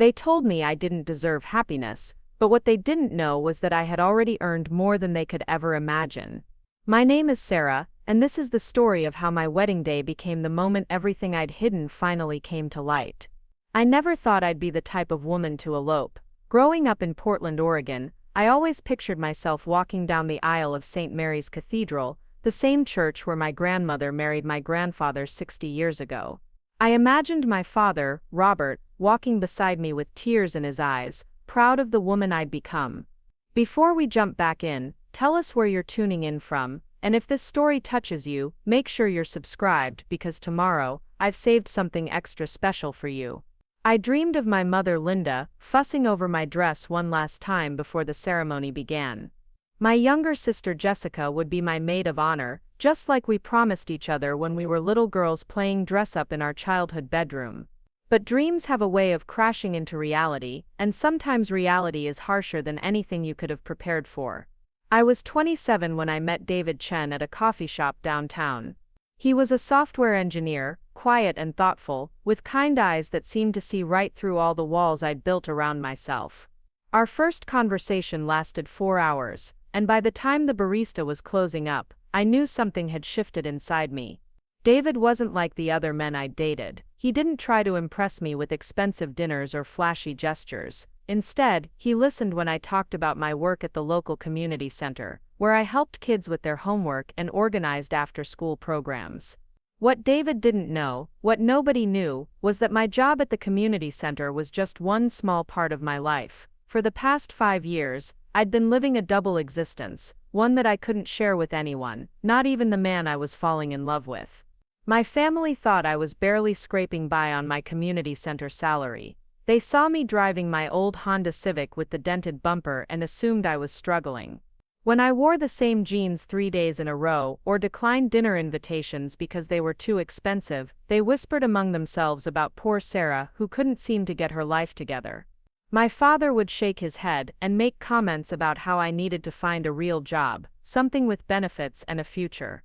They told me I didn't deserve happiness, but what they didn't know was that I had already earned more than they could ever imagine. My name is Sarah, and this is the story of how my wedding day became the moment everything I'd hidden finally came to light. I never thought I'd be the type of woman to elope. Growing up in Portland, Oregon, I always pictured myself walking down the aisle of St. Mary's Cathedral, the same church where my grandmother married my grandfather 60 years ago. I imagined my father, Robert, walking beside me with tears in his eyes, proud of the woman I'd become. Before we jump back in, tell us where you're tuning in from, and if this story touches you, make sure you're subscribed because tomorrow, I've saved something extra special for you. I dreamed of my mother Linda, fussing over my dress one last time before the ceremony began. My younger sister Jessica would be my maid of honor, just like we promised each other when we were little girls playing dress-up in our childhood bedroom. But dreams have a way of crashing into reality, and sometimes reality is harsher than anything you could have prepared for. I was 27 when I met David Chen at a coffee shop downtown. He was a software engineer, quiet and thoughtful, with kind eyes that seemed to see right through all the walls I'd built around myself. Our first conversation lasted 4 hours, and by the time the barista was closing up, I knew something had shifted inside me. David wasn't like the other men I'd dated. He didn't try to impress me with expensive dinners or flashy gestures. Instead, he listened when I talked about my work at the local community center, where I helped kids with their homework and organized after-school programs. What David didn't know, what nobody knew, was that my job at the community center was just one small part of my life. For the past 5 years, I'd been living a double existence, one that I couldn't share with anyone, not even the man I was falling in love with. My family thought I was barely scraping by on my community center salary. They saw me driving my old Honda Civic with the dented bumper and assumed I was struggling. When I wore the same jeans 3 days in a row or declined dinner invitations because they were too expensive, they whispered among themselves about poor Sarah who couldn't seem to get her life together. My father would shake his head and make comments about how I needed to find a real job, something with benefits and a future.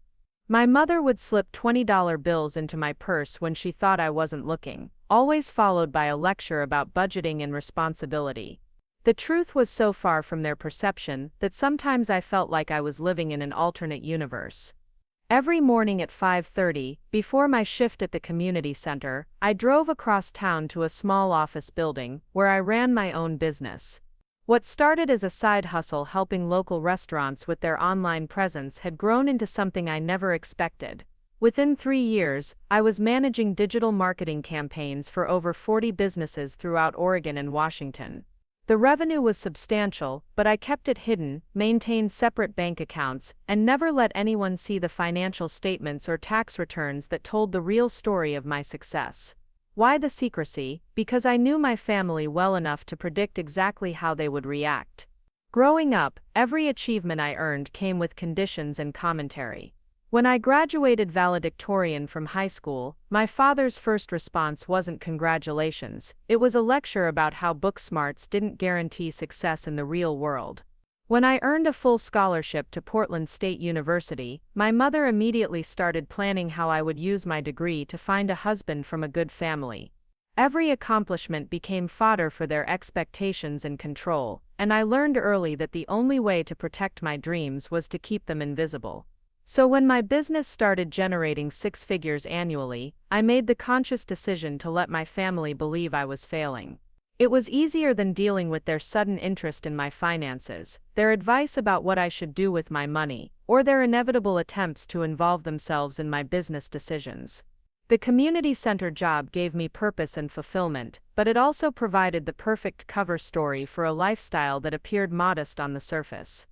My mother would slip $20 bills into my purse when she thought I wasn't looking, always followed by a lecture about budgeting and responsibility. The truth was so far from their perception that sometimes I felt like I was living in an alternate universe. Every morning at 5:30, before my shift at the community center, I drove across town to a small office building where I ran my own business. What started as a side hustle helping local restaurants with their online presence had grown into something I never expected. Within 3 years, I was managing digital marketing campaigns for over 40 businesses throughout Oregon and Washington. The revenue was substantial, but I kept it hidden, maintained separate bank accounts, and never let anyone see the financial statements or tax returns that told the real story of my success. Why the secrecy? Because I knew my family well enough to predict exactly how they would react. Growing up, every achievement I earned came with conditions and commentary. When I graduated valedictorian from high school, my father's first response wasn't congratulations, it was a lecture about how book smarts didn't guarantee success in the real world. When I earned a full scholarship to Portland State University, my mother immediately started planning how I would use my degree to find a husband from a good family. Every accomplishment became fodder for their expectations and control, and I learned early that the only way to protect my dreams was to keep them invisible. So when my business started generating 6 figures annually, I made the conscious decision to let my family believe I was failing. It was easier than dealing with their sudden interest in my finances, their advice about what I should do with my money, or their inevitable attempts to involve themselves in my business decisions. The community center job gave me purpose and fulfillment, but it also provided the perfect cover story for a lifestyle that appeared modest on the surface.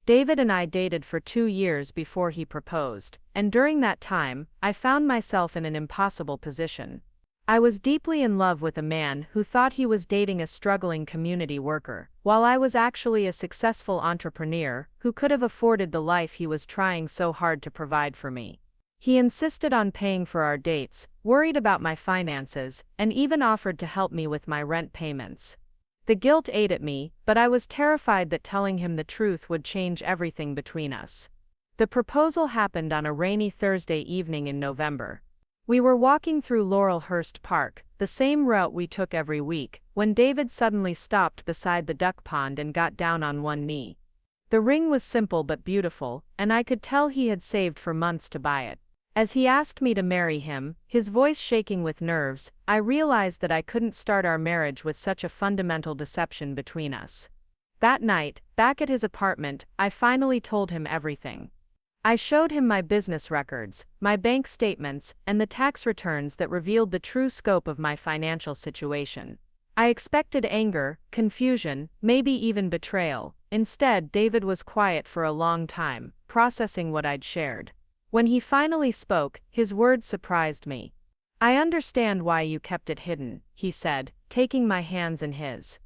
David and I dated for 2 years before he proposed, and during that time, I found myself in an impossible position. I was deeply in love with a man who thought he was dating a struggling community worker, while I was actually a successful entrepreneur who could have afforded the life he was trying so hard to provide for me. He insisted on paying for our dates, worried about my finances, and even offered to help me with my rent payments. The guilt ate at me, but I was terrified that telling him the truth would change everything between us. The proposal happened on a rainy Thursday evening in November. We were walking through Laurelhurst Park, the same route we took every week, when David suddenly stopped beside the duck pond and got down on one knee. The ring was simple but beautiful, and I could tell he had saved for months to buy it. As he asked me to marry him, his voice shaking with nerves, I realized that I couldn't start our marriage with such a fundamental deception between us. That night, back at his apartment, I finally told him everything. I showed him my business records, my bank statements, and the tax returns that revealed the true scope of my financial situation. I expected anger, confusion, maybe even betrayal. Instead, David was quiet for a long time, processing what I'd shared. When he finally spoke, his words surprised me. "I understand why you kept it hidden," he said, taking my hands in his.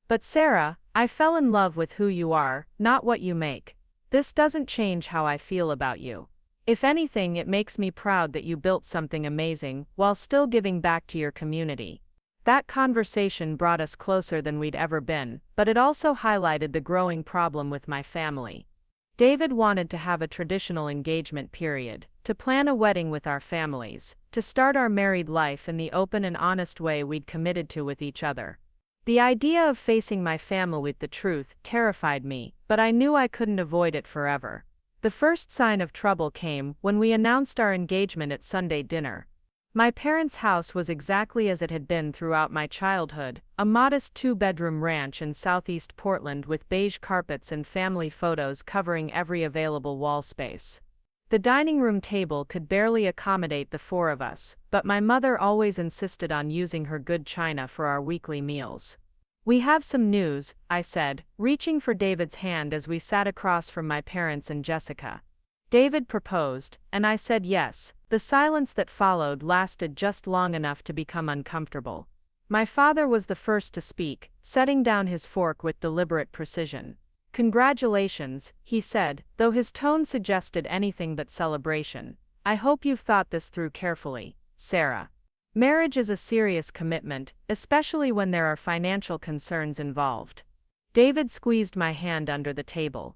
"But Sarah, I fell in love with who you are, not what you make. This doesn't change how I feel about you. If anything, it makes me proud that you built something amazing while still giving back to your community." That conversation brought us closer than we'd ever been, but it also highlighted the growing problem with my family. David wanted to have a traditional engagement period, to plan a wedding with our families, to start our married life in the open and honest way we'd committed to with each other. The idea of facing my family with the truth terrified me, but I knew I couldn't avoid it forever. The first sign of trouble came when we announced our engagement at Sunday dinner. My parents' house was exactly as it had been throughout my childhood, a modest two-bedroom ranch in southeast Portland with beige carpets and family photos covering every available wall space. The dining room table could barely accommodate the four of us, but my mother always insisted on using her good china for our weekly meals. "We have some news," I said, reaching for David's hand as we sat across from my parents and Jessica. David proposed, and I said yes. The silence that followed lasted just long enough to become uncomfortable. My father was the first to speak, setting down his fork with deliberate precision. "Congratulations," he said, though his tone suggested anything but celebration. "I hope you've thought this through carefully, Sarah. Marriage is a serious commitment, especially when there are financial concerns involved." David squeezed my hand under the table.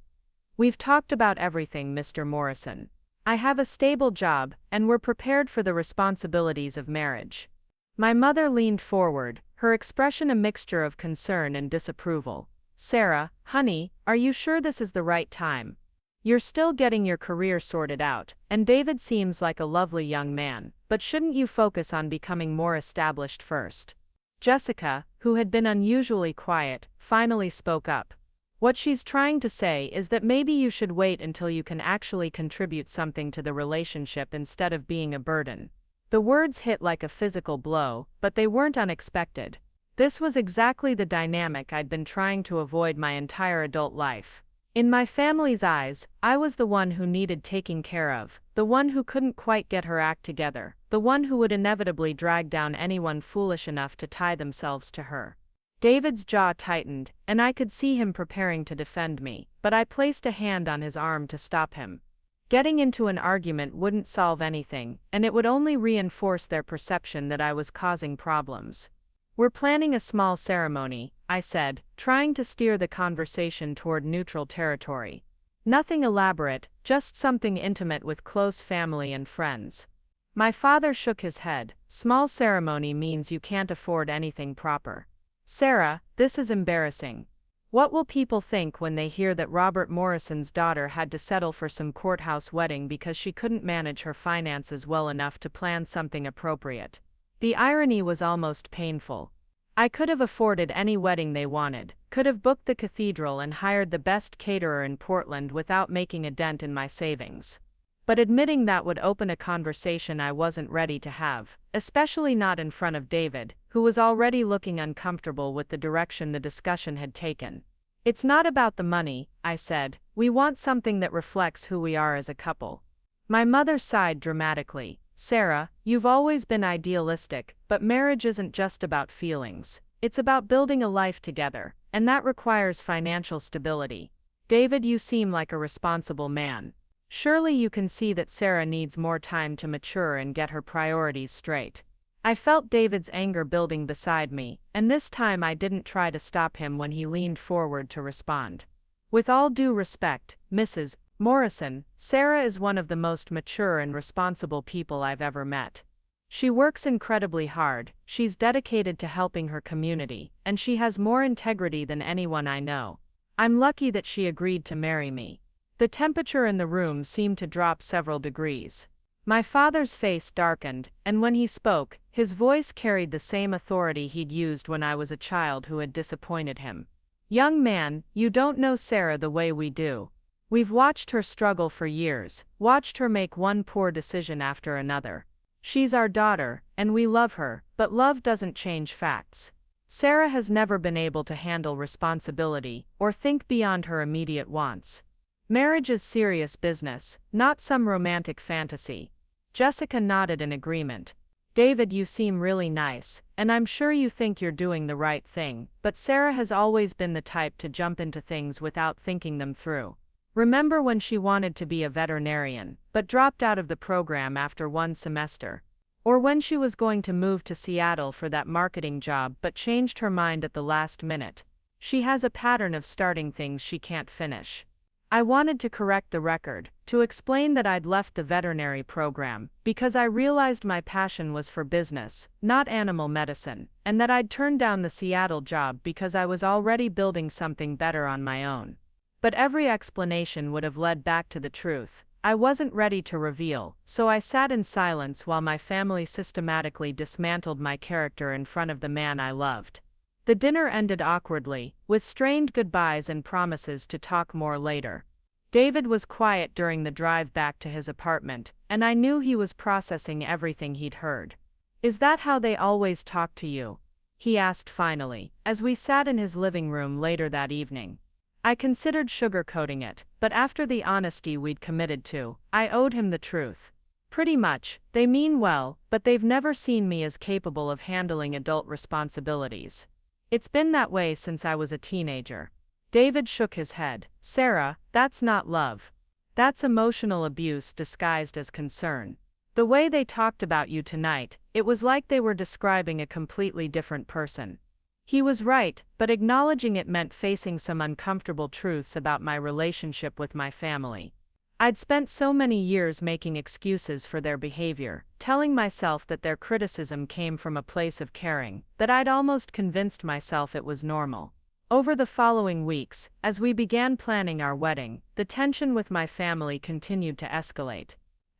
"We've talked about everything, Mr. Morrison. I have a stable job, and we're prepared for the responsibilities of marriage." My mother leaned forward, her expression a mixture of concern and disapproval. "Sarah, honey, are you sure this is the right time? You're still getting your career sorted out, and David seems like a lovely young man, but shouldn't you focus on becoming more established first?" Jessica, who had been unusually quiet, finally spoke up. "What she's trying to say is that maybe you should wait until you can actually contribute something to the relationship instead of being a burden." The words hit like a physical blow, but they weren't unexpected. This was exactly the dynamic I'd been trying to avoid my entire adult life. In my family's eyes, I was the one who needed taking care of, the one who couldn't quite get her act together, the one who would inevitably drag down anyone foolish enough to tie themselves to her. David's jaw tightened, and I could see him preparing to defend me, but I placed a hand on his arm to stop him. Getting into an argument wouldn't solve anything, and it would only reinforce their perception that I was causing problems. "We're planning a small ceremony," I said, trying to steer the conversation toward neutral territory. "Nothing elaborate, just something intimate with close family and friends." My father shook his head. "Small ceremony means you can't afford anything proper. Sarah, this is embarrassing. What will people think when they hear that Robert Morrison's daughter had to settle for some courthouse wedding because she couldn't manage her finances well enough to plan something appropriate?" The irony was almost painful. I could have afforded any wedding they wanted, could have booked the Cathedral and hired the best caterer in Portland without making a dent in my savings. But admitting that would open a conversation I wasn't ready to have, especially not in front of David, who was already looking uncomfortable with the direction the discussion had taken. "It's not about the money," I said. "We want something that reflects who we are as a couple." My mother sighed dramatically. "Sarah, you've always been idealistic, but marriage isn't just about feelings. It's about building a life together, and that requires financial stability. David, you seem like a responsible man. Surely you can see that Sarah needs more time to mature and get her priorities straight." I felt David's anger building beside me, and this time I didn't try to stop him when he leaned forward to respond. "With all due respect, Mrs. Morrison, Sarah is one of the most mature and responsible people I've ever met. She works incredibly hard, she's dedicated to helping her community, and she has more integrity than anyone I know. I'm lucky that she agreed to marry me." The temperature in the room seemed to drop several degrees. My father's face darkened, and when he spoke, his voice carried the same authority he'd used when I was a child who had disappointed him. "Young man, you don't know Sarah the way we do. We've watched her struggle for years, watched her make one poor decision after another. She's our daughter, and we love her, but love doesn't change facts. Sarah has never been able to handle responsibility or think beyond her immediate wants. Marriage is serious business, not some romantic fantasy." Jessica nodded in agreement. "David, you seem really nice, and I'm sure you think you're doing the right thing, but Sarah has always been the type to jump into things without thinking them through. Remember when she wanted to be a veterinarian, but dropped out of the program after one semester? Or when she was going to move to Seattle for that marketing job but changed her mind at the last minute? She has a pattern of starting things she can't finish." I wanted to correct the record, to explain that I'd left the veterinary program because I realized my passion was for business, not animal medicine, and that I'd turned down the Seattle job because I was already building something better on my own. But every explanation would have led back to the truth I wasn't ready to reveal, so I sat in silence while my family systematically dismantled my character in front of the man I loved. The dinner ended awkwardly, with strained goodbyes and promises to talk more later. David was quiet during the drive back to his apartment, and I knew he was processing everything he'd heard. "Is that how they always talk to you?" he asked finally, as we sat in his living room later that evening. I considered sugarcoating it, but after the honesty we'd committed to, I owed him the truth. "Pretty much, they mean well, but they've never seen me as capable of handling adult responsibilities. It's been that way since I was a teenager." David shook his head. "Sarah, that's not love. That's emotional abuse disguised as concern. The way they talked about you tonight, it was like they were describing a completely different person." He was right, but acknowledging it meant facing some uncomfortable truths about my relationship with my family. I'd spent so many years making excuses for their behavior, telling myself that their criticism came from a place of caring, that I'd almost convinced myself it was normal. Over the following weeks, as we began planning our wedding, the tension with my family continued to escalate.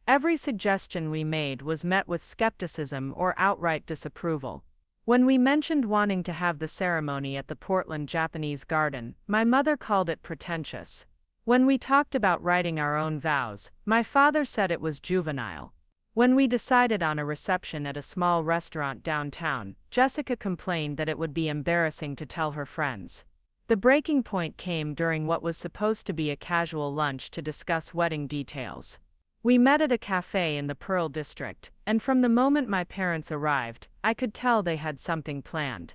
Every suggestion we made was met with skepticism or outright disapproval. When we mentioned wanting to have the ceremony at the Portland Japanese Garden, my mother called it pretentious. When we talked about writing our own vows, my father said it was juvenile. When we decided on a reception at a small restaurant downtown, Jessica complained that it would be embarrassing to tell her friends. The breaking point came during what was supposed to be a casual lunch to discuss wedding details. We met at a cafe in the Pearl District, and from the moment my parents arrived, I could tell they had something planned.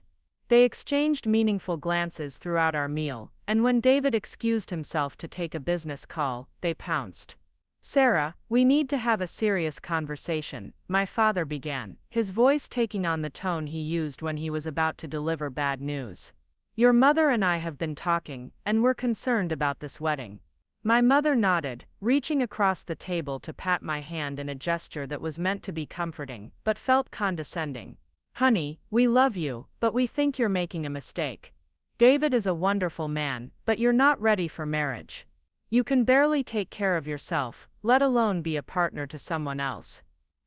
They exchanged meaningful glances throughout our meal, and when David excused himself to take a business call, they pounced. "Sarah, we need to have a serious conversation," my father began, his voice taking on the tone he used when he was about to deliver bad news. "Your mother and I have been talking, and we're concerned about this wedding." My mother nodded, reaching across the table to pat my hand in a gesture that was meant to be comforting, but felt condescending. "Honey, we love you, but we think you're making a mistake. David is a wonderful man, but you're not ready for marriage. You can barely take care of yourself, let alone be a partner to someone else."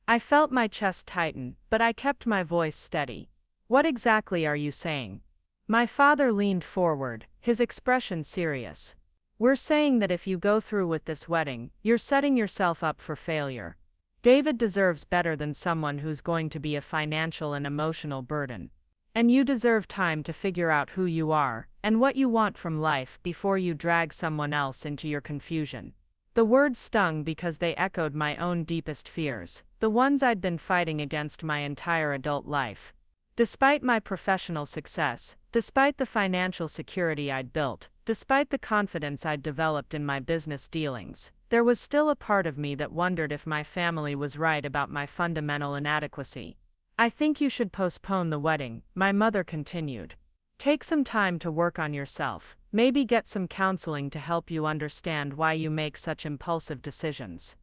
I felt my chest tighten, but I kept my voice steady. "What exactly are you saying?" My father leaned forward, his expression serious. "We're saying that if you go through with this wedding, you're setting yourself up for failure. David deserves better than someone who's going to be a financial and emotional burden. And you deserve time to figure out who you are, and what you want from life before you drag someone else into your confusion." The words stung because they echoed my own deepest fears, the ones I'd been fighting against my entire adult life. Despite my professional success, despite the financial security I'd built, despite the confidence I'd developed in my business dealings, there was still a part of me that wondered if my family was right about my fundamental inadequacy. "I think you should postpone the wedding," my mother continued. "Take some time to work on yourself, maybe get some counseling to help you understand why you make such impulsive decisions.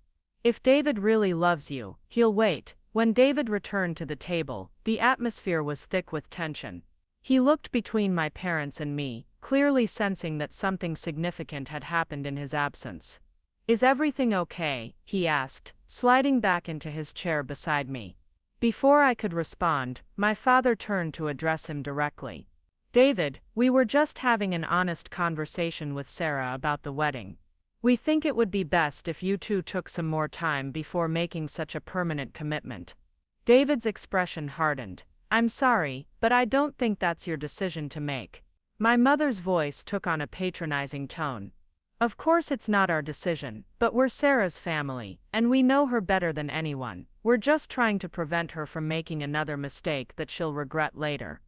If David really loves you, he'll wait, When David returned to the table, the atmosphere was thick with tension. He looked between my parents and me, clearly sensing that something significant had happened in his absence. "Is everything okay?" he asked, sliding back into his chair beside me. Before I could respond, my father turned to address him directly. "David, we were just having an honest conversation with Sarah about the wedding. We think it would be best if you two took some more time before making such a permanent commitment." David's expression hardened. "I'm sorry, but I don't think that's your decision to make." My mother's voice took on a patronizing tone. "Of course it's not our decision, but we're Sarah's family, and we know her better than anyone. We're just trying to prevent her from making another mistake that she'll regret later."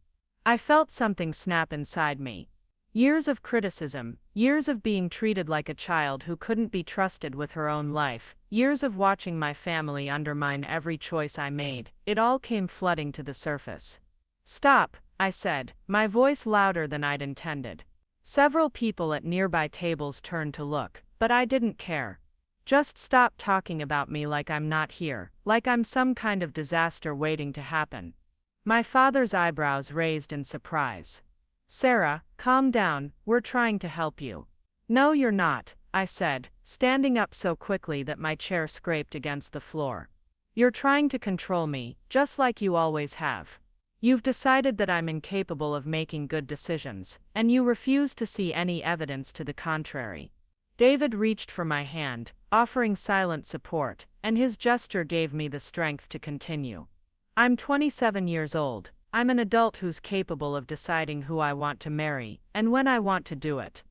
I felt something snap inside me. Years of criticism, years of being treated like a child who couldn't be trusted with her own life, years of watching my family undermine every choice I made, it all came flooding to the surface. "Stop," I said, my voice louder than I'd intended. Several people at nearby tables turned to look, but I didn't care. "Just stop talking about me like I'm not here, like I'm some kind of disaster waiting to happen." My father's eyebrows raised in surprise. "Sarah, calm down, we're trying to help you." "No, you're not," I said, standing up so quickly that my chair scraped against the floor. "You're trying to control me, just like you always have. You've decided that I'm incapable of making good decisions, and you refuse to see any evidence to the contrary." David reached for my hand, offering silent support, and his gesture gave me the strength to continue. "I'm 27 years old. I'm an adult who's capable of deciding who I want to marry, and when I want to do it."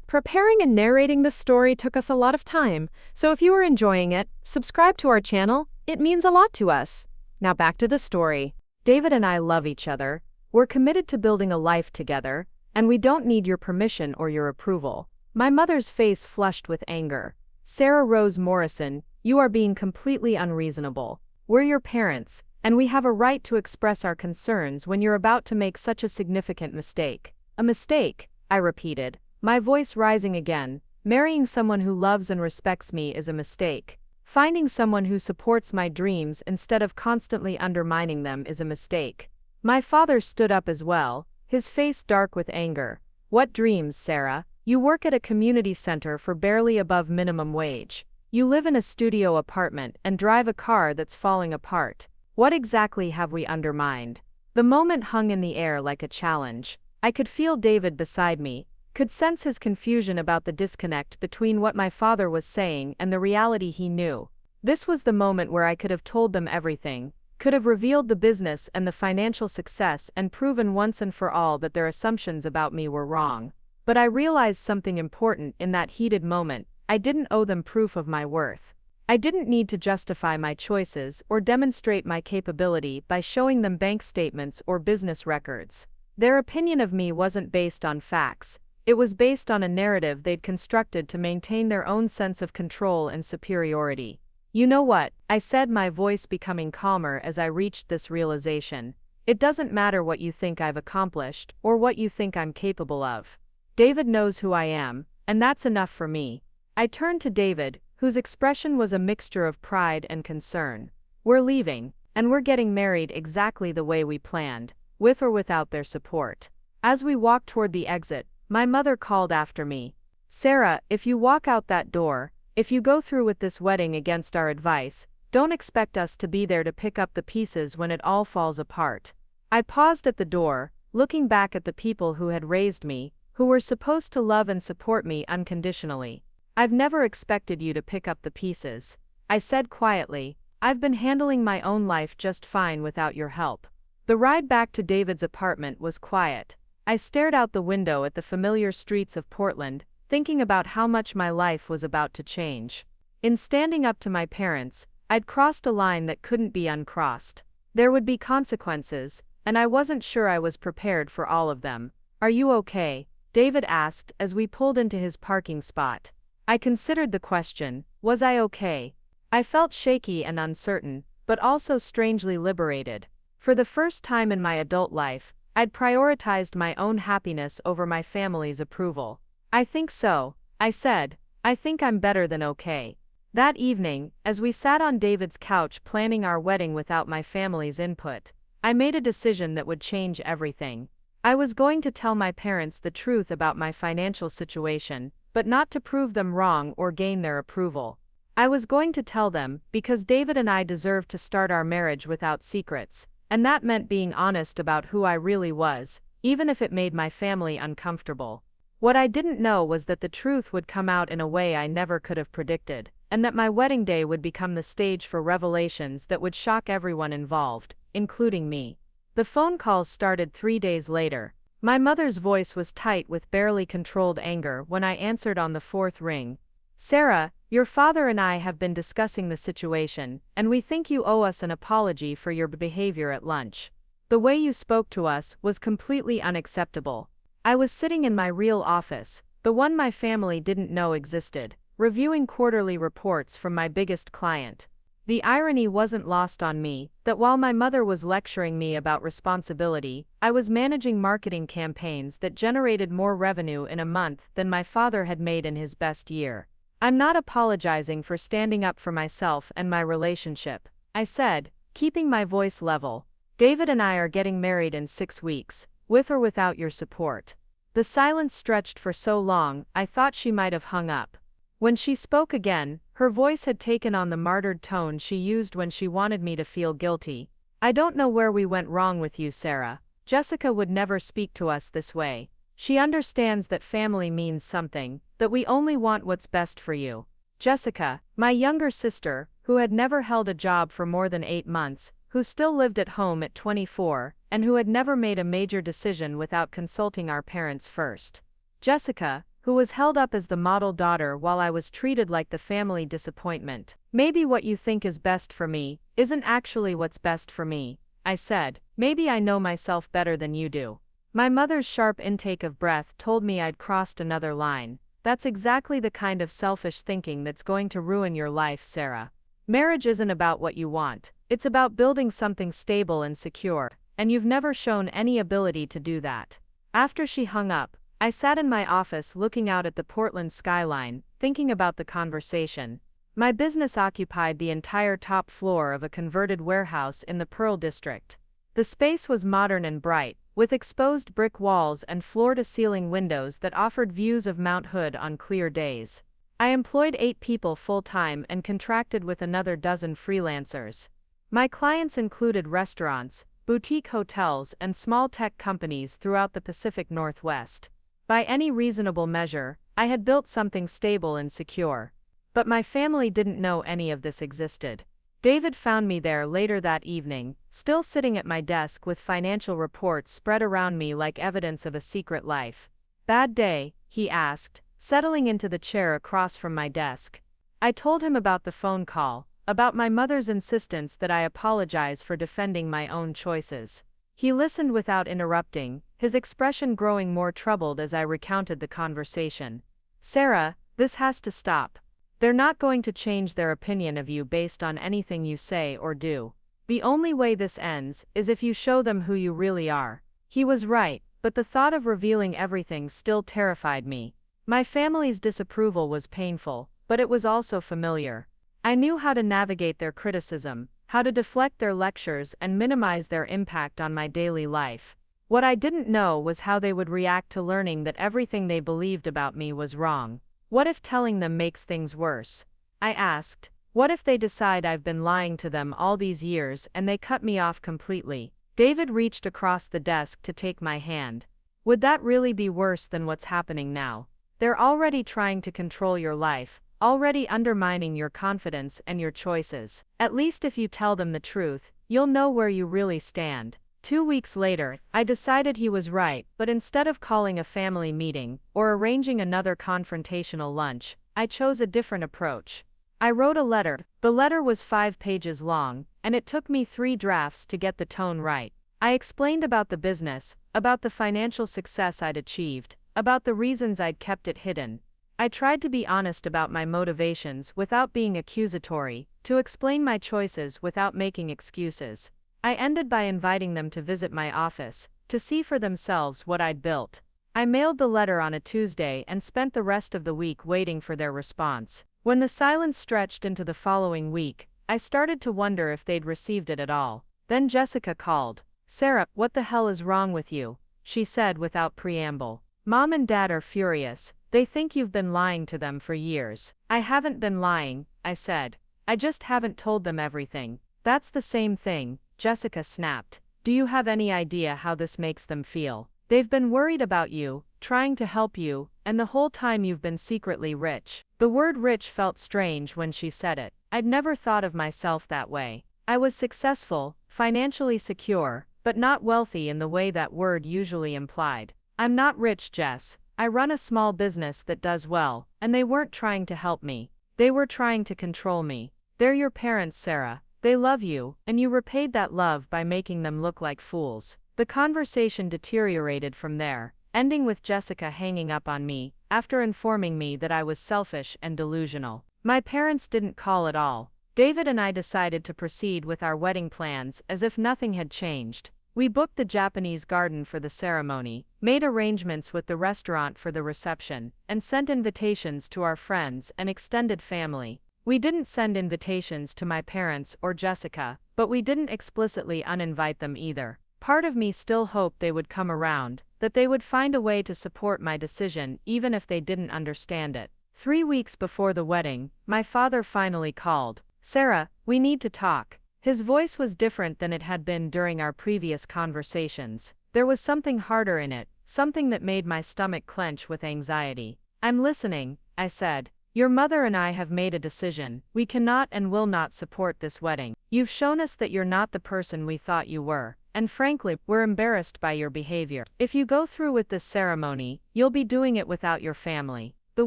Preparing and narrating this story took us a lot of time, so if you are enjoying it, subscribe to our channel. It means a lot to us. Now back to the story. David and I love each other, we're committed to building a life together, and we don't need your permission or your approval. My mother's face flushed with anger. "Sarah Rose Morrison, you are being completely unreasonable. We're your parents, and we have a right to express our concerns when you're about to make such a significant mistake." "A mistake," I repeated, my voice rising again. "Marrying someone who loves and respects me is a mistake. Finding someone who supports my dreams instead of constantly undermining them is a mistake." My father stood up as well, his face dark with anger. "What dreams, Sarah? You work at a community center for barely above minimum wage. You live in a studio apartment and drive a car that's falling apart. What exactly have we undermined?" The moment hung in the air like a challenge. I could feel David beside me, could sense his confusion about the disconnect between what my father was saying and the reality he knew. This was the moment where I could have told them everything, could have revealed the business and the financial success and proven once and for all that their assumptions about me were wrong. But I realized something important in that heated moment. I didn't owe them proof of my worth. I didn't need to justify my choices or demonstrate my capability by showing them bank statements or business records. Their opinion of me wasn't based on facts. It was based on a narrative they'd constructed to maintain their own sense of control and superiority. "You know what?" I said, my voice becoming calmer as I reached this realization. "It doesn't matter what you think I've accomplished or what you think I'm capable of. David knows who I am, and that's enough for me." I turned to David, whose expression was a mixture of pride and concern. "We're leaving, and we're getting married exactly the way we planned, with or without their support." As we walked toward the exit, my mother called after me. "Sarah, if you walk out that door, if you go through with this wedding against our advice, don't expect us to be there to pick up the pieces when it all falls apart." I paused at the door, looking back at the people who had raised me, who were supposed to love and support me unconditionally. "I've never expected you to pick up the pieces," I said quietly. "I've been handling my own life just fine without your help." The ride back to David's apartment was quiet. I stared out the window at the familiar streets of Portland, thinking about how much my life was about to change. In standing up to my parents, I'd crossed a line that couldn't be uncrossed. There would be consequences, and I wasn't sure I was prepared for all of them. "Are you okay?" David asked as we pulled into his parking spot. I considered the question, was I okay? I felt shaky and uncertain, but also strangely liberated. For the first time in my adult life, I'd prioritized my own happiness over my family's approval. "I think so," I said. "I think I'm better than okay." That evening, as we sat on David's couch planning our wedding without my family's input, I made a decision that would change everything. I was going to tell my parents the truth about my financial situation, but not to prove them wrong or gain their approval. I was going to tell them because David and I deserved to start our marriage without secrets, and that meant being honest about who I really was, even if it made my family uncomfortable. What I didn't know was that the truth would come out in a way I never could have predicted, and that my wedding day would become the stage for revelations that would shock everyone involved, including me. The phone calls started 3 days later. My mother's voice was tight with barely controlled anger when I answered on the fourth ring. "Sarah, your father and I have been discussing the situation, and we think you owe us an apology for your behavior at lunch. The way you spoke to us was completely unacceptable." I was sitting in my real office, the one my family didn't know existed, reviewing quarterly reports from my biggest client. The irony wasn't lost on me that while my mother was lecturing me about responsibility, I was managing marketing campaigns that generated more revenue in a month than my father had made in his best year. "I'm not apologizing for standing up for myself and my relationship," I said, keeping my voice level. "David and I are getting married in 6 weeks, with or without your support." The silence stretched for so long, I thought she might have hung up. When she spoke again, her voice had taken on the martyred tone she used when she wanted me to feel guilty. "I don't know where we went wrong with you, Sarah. Jessica would never speak to us this way. She understands that family means something, that we only want what's best for you." Jessica, my younger sister, who had never held a job for more than 8 months, who still lived at home at 24, and who had never made a major decision without consulting our parents first. Jessica, who was held up as the model daughter while I was treated like the family disappointment. "Maybe what you think is best for me isn't actually what's best for me," I said. "Maybe I know myself better than you do." My mother's sharp intake of breath told me I'd crossed another line. "That's exactly the kind of selfish thinking that's going to ruin your life, Sarah. Marriage isn't about what you want, it's about building something stable and secure, and you've never shown any ability to do that." After she hung up, I sat in my office looking out at the Portland skyline, thinking about the conversation. My business occupied the entire top floor of a converted warehouse in the Pearl District. The space was modern and bright, with exposed brick walls and floor-to-ceiling windows that offered views of Mount Hood on clear days. I employed 8 people full-time and contracted with another dozen freelancers. My clients included restaurants, boutique hotels, and small tech companies throughout the Pacific Northwest. By any reasonable measure, I had built something stable and secure. But my family didn't know any of this existed. David found me there later that evening, still sitting at my desk with financial reports spread around me like evidence of a secret life. "Bad day?" he asked, settling into the chair across from my desk. I told him about the phone call, about my mother's insistence that I apologize for defending my own choices. He listened without interrupting, his expression growing more troubled as I recounted the conversation. "Sarah, this has to stop. They're not going to change their opinion of you based on anything you say or do. The only way this ends is if you show them who you really are." He was right, but the thought of revealing everything still terrified me. My family's disapproval was painful, but it was also familiar. I knew how to navigate their criticism, how to deflect their lectures and minimize their impact on my daily life. What I didn't know was how they would react to learning that everything they believed about me was wrong. What if telling them makes things worse? I asked. What if they decide I've been lying to them all these years and they cut me off completely? David reached across the desk to take my hand. "Would that really be worse than what's happening now? They're already trying to control your life, already undermining your confidence and your choices. At least if you tell them the truth, you'll know where you really stand." 2 weeks later, I decided he was right, but instead of calling a family meeting, or arranging another confrontational lunch, I chose a different approach. I wrote a letter. The letter was 5 pages long, and it took me 3 drafts to get the tone right. I explained about the business, about the financial success I'd achieved, about the reasons I'd kept it hidden. I tried to be honest about my motivations without being accusatory, to explain my choices without making excuses. I ended by inviting them to visit my office, to see for themselves what I'd built. I mailed the letter on a Tuesday and spent the rest of the week waiting for their response. When the silence stretched into the following week, I started to wonder if they'd received it at all. Then Jessica called. "Sarah, what the hell is wrong with you?" she said without preamble. "Mom and Dad are furious. They think you've been lying to them for years." "I haven't been lying," I said. "I just haven't told them everything." "That's the same thing," Jessica snapped. "Do you have any idea how this makes them feel? They've been worried about you, trying to help you, and the whole time you've been secretly rich." The word rich felt strange when she said it. I'd never thought of myself that way. I was successful, financially secure, but not wealthy in the way that word usually implied. "I'm not rich, Jess. I run a small business that does well, and they weren't trying to help me. They were trying to control me. They're your parents, Sarah. They love you, and you repaid that love by making them look like fools." The conversation deteriorated from there, ending with Jessica hanging up on me, after informing me that I was selfish and delusional. My parents didn't call at all. David and I decided to proceed with our wedding plans as if nothing had changed. We booked the Japanese garden for the ceremony, made arrangements with the restaurant for the reception, and sent invitations to our friends and extended family. We didn't send invitations to my parents or Jessica, but we didn't explicitly uninvite them either. Part of me still hoped they would come around, that they would find a way to support my decision even if they didn't understand it. 3 weeks before the wedding, my father finally called. "Sarah, we need to talk." His voice was different than it had been during our previous conversations. There was something harder in it, something that made my stomach clench with anxiety. "I'm listening," I said. "Your mother and I have made a decision. We cannot and will not support this wedding. You've shown us that you're not the person we thought you were, and frankly, we're embarrassed by your behavior. If you go through with this ceremony, you'll be doing it without your family." The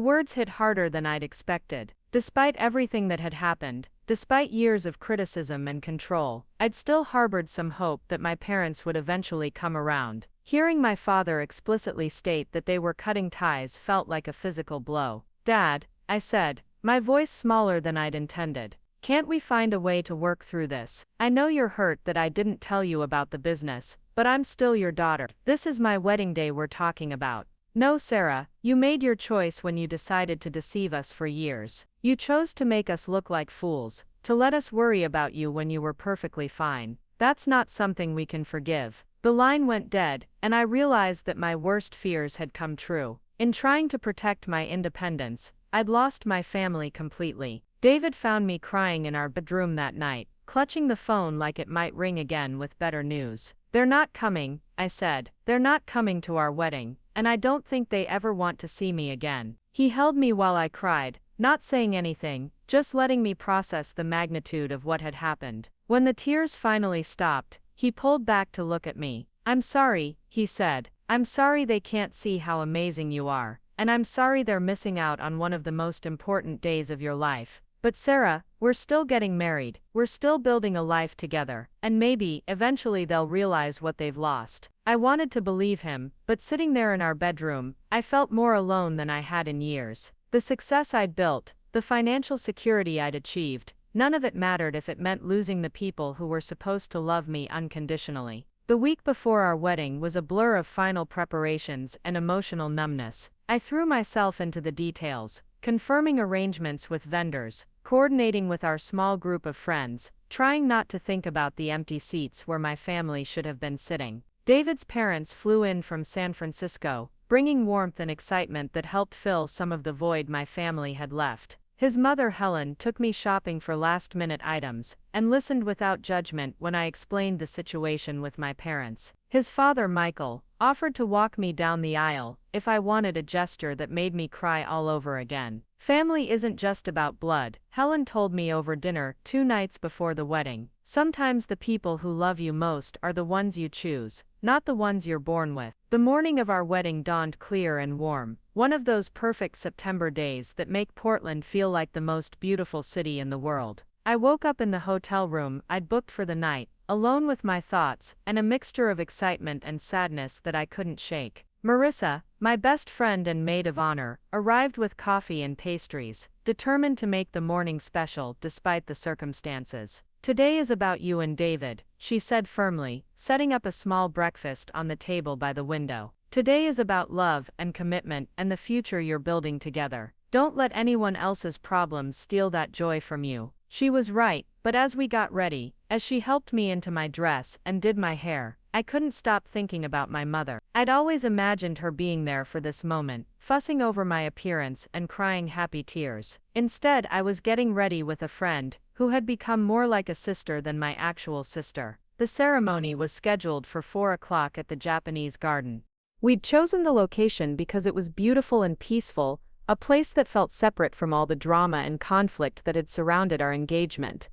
words hit harder than I'd expected. Despite everything that had happened, despite years of criticism and control, I'd still harbored some hope that my parents would eventually come around. Hearing my father explicitly state that they were cutting ties felt like a physical blow. "Dad," I said, my voice smaller than I'd intended, "can't we find a way to work through this? I know you're hurt that I didn't tell you about the business, but I'm still your daughter. This is my wedding day we're talking about." "No, Sarah, you made your choice when you decided to deceive us for years. You chose to make us look like fools, to let us worry about you when you were perfectly fine. That's not something we can forgive." The line went dead, and I realized that my worst fears had come true. In trying to protect my independence, I'd lost my family completely. David found me crying in our bedroom that night, clutching the phone like it might ring again with better news. "They're not coming," I said. "They're not coming to our wedding, and I don't think they ever want to see me again." He held me while I cried, not saying anything, just letting me process the magnitude of what had happened. When the tears finally stopped, he pulled back to look at me. "I'm sorry," he said. "I'm sorry they can't see how amazing you are, and I'm sorry they're missing out on one of the most important days of your life. But Sarah, we're still getting married, we're still building a life together, and maybe, eventually they'll realize what they've lost." I wanted to believe him, but sitting there in our bedroom, I felt more alone than I had in years. The success I'd built, the financial security I'd achieved, none of it mattered if it meant losing the people who were supposed to love me unconditionally. The week before our wedding was a blur of final preparations and emotional numbness. I threw myself into the details, confirming arrangements with vendors, coordinating with our small group of friends, trying not to think about the empty seats where my family should have been sitting. David's parents flew in from San Francisco, bringing warmth and excitement that helped fill some of the void my family had left. His mother Helen took me shopping for last-minute items, and listened without judgment when I explained the situation with my parents. His father Michael offered to walk me down the aisle if I wanted a gesture that made me cry all over again. "Family isn't just about blood," Helen told me over dinner 2 nights before the wedding. "Sometimes the people who love you most are the ones you choose, not the ones you're born with." The morning of our wedding dawned clear and warm, one of those perfect September days that make Portland feel like the most beautiful city in the world. I woke up in the hotel room I'd booked for the night, alone with my thoughts, and a mixture of excitement and sadness that I couldn't shake. Marissa, my best friend and maid of honor, arrived with coffee and pastries, determined to make the morning special despite the circumstances. "Today is about you and David," she said firmly, setting up a small breakfast on the table by the window. "Today is about love and commitment and the future you're building together." Don't let anyone else's problems steal that joy from you. She was right, but as we got ready, as she helped me into my dress and did my hair, I couldn't stop thinking about my mother. I'd always imagined her being there for this moment, fussing over my appearance and crying happy tears. Instead, I was getting ready with a friend, who had become more like a sister than my actual sister. The ceremony was scheduled for 4 o'clock at the Japanese garden. We'd chosen the location because it was beautiful and peaceful, a place that felt separate from all the drama and conflict that had surrounded our engagement.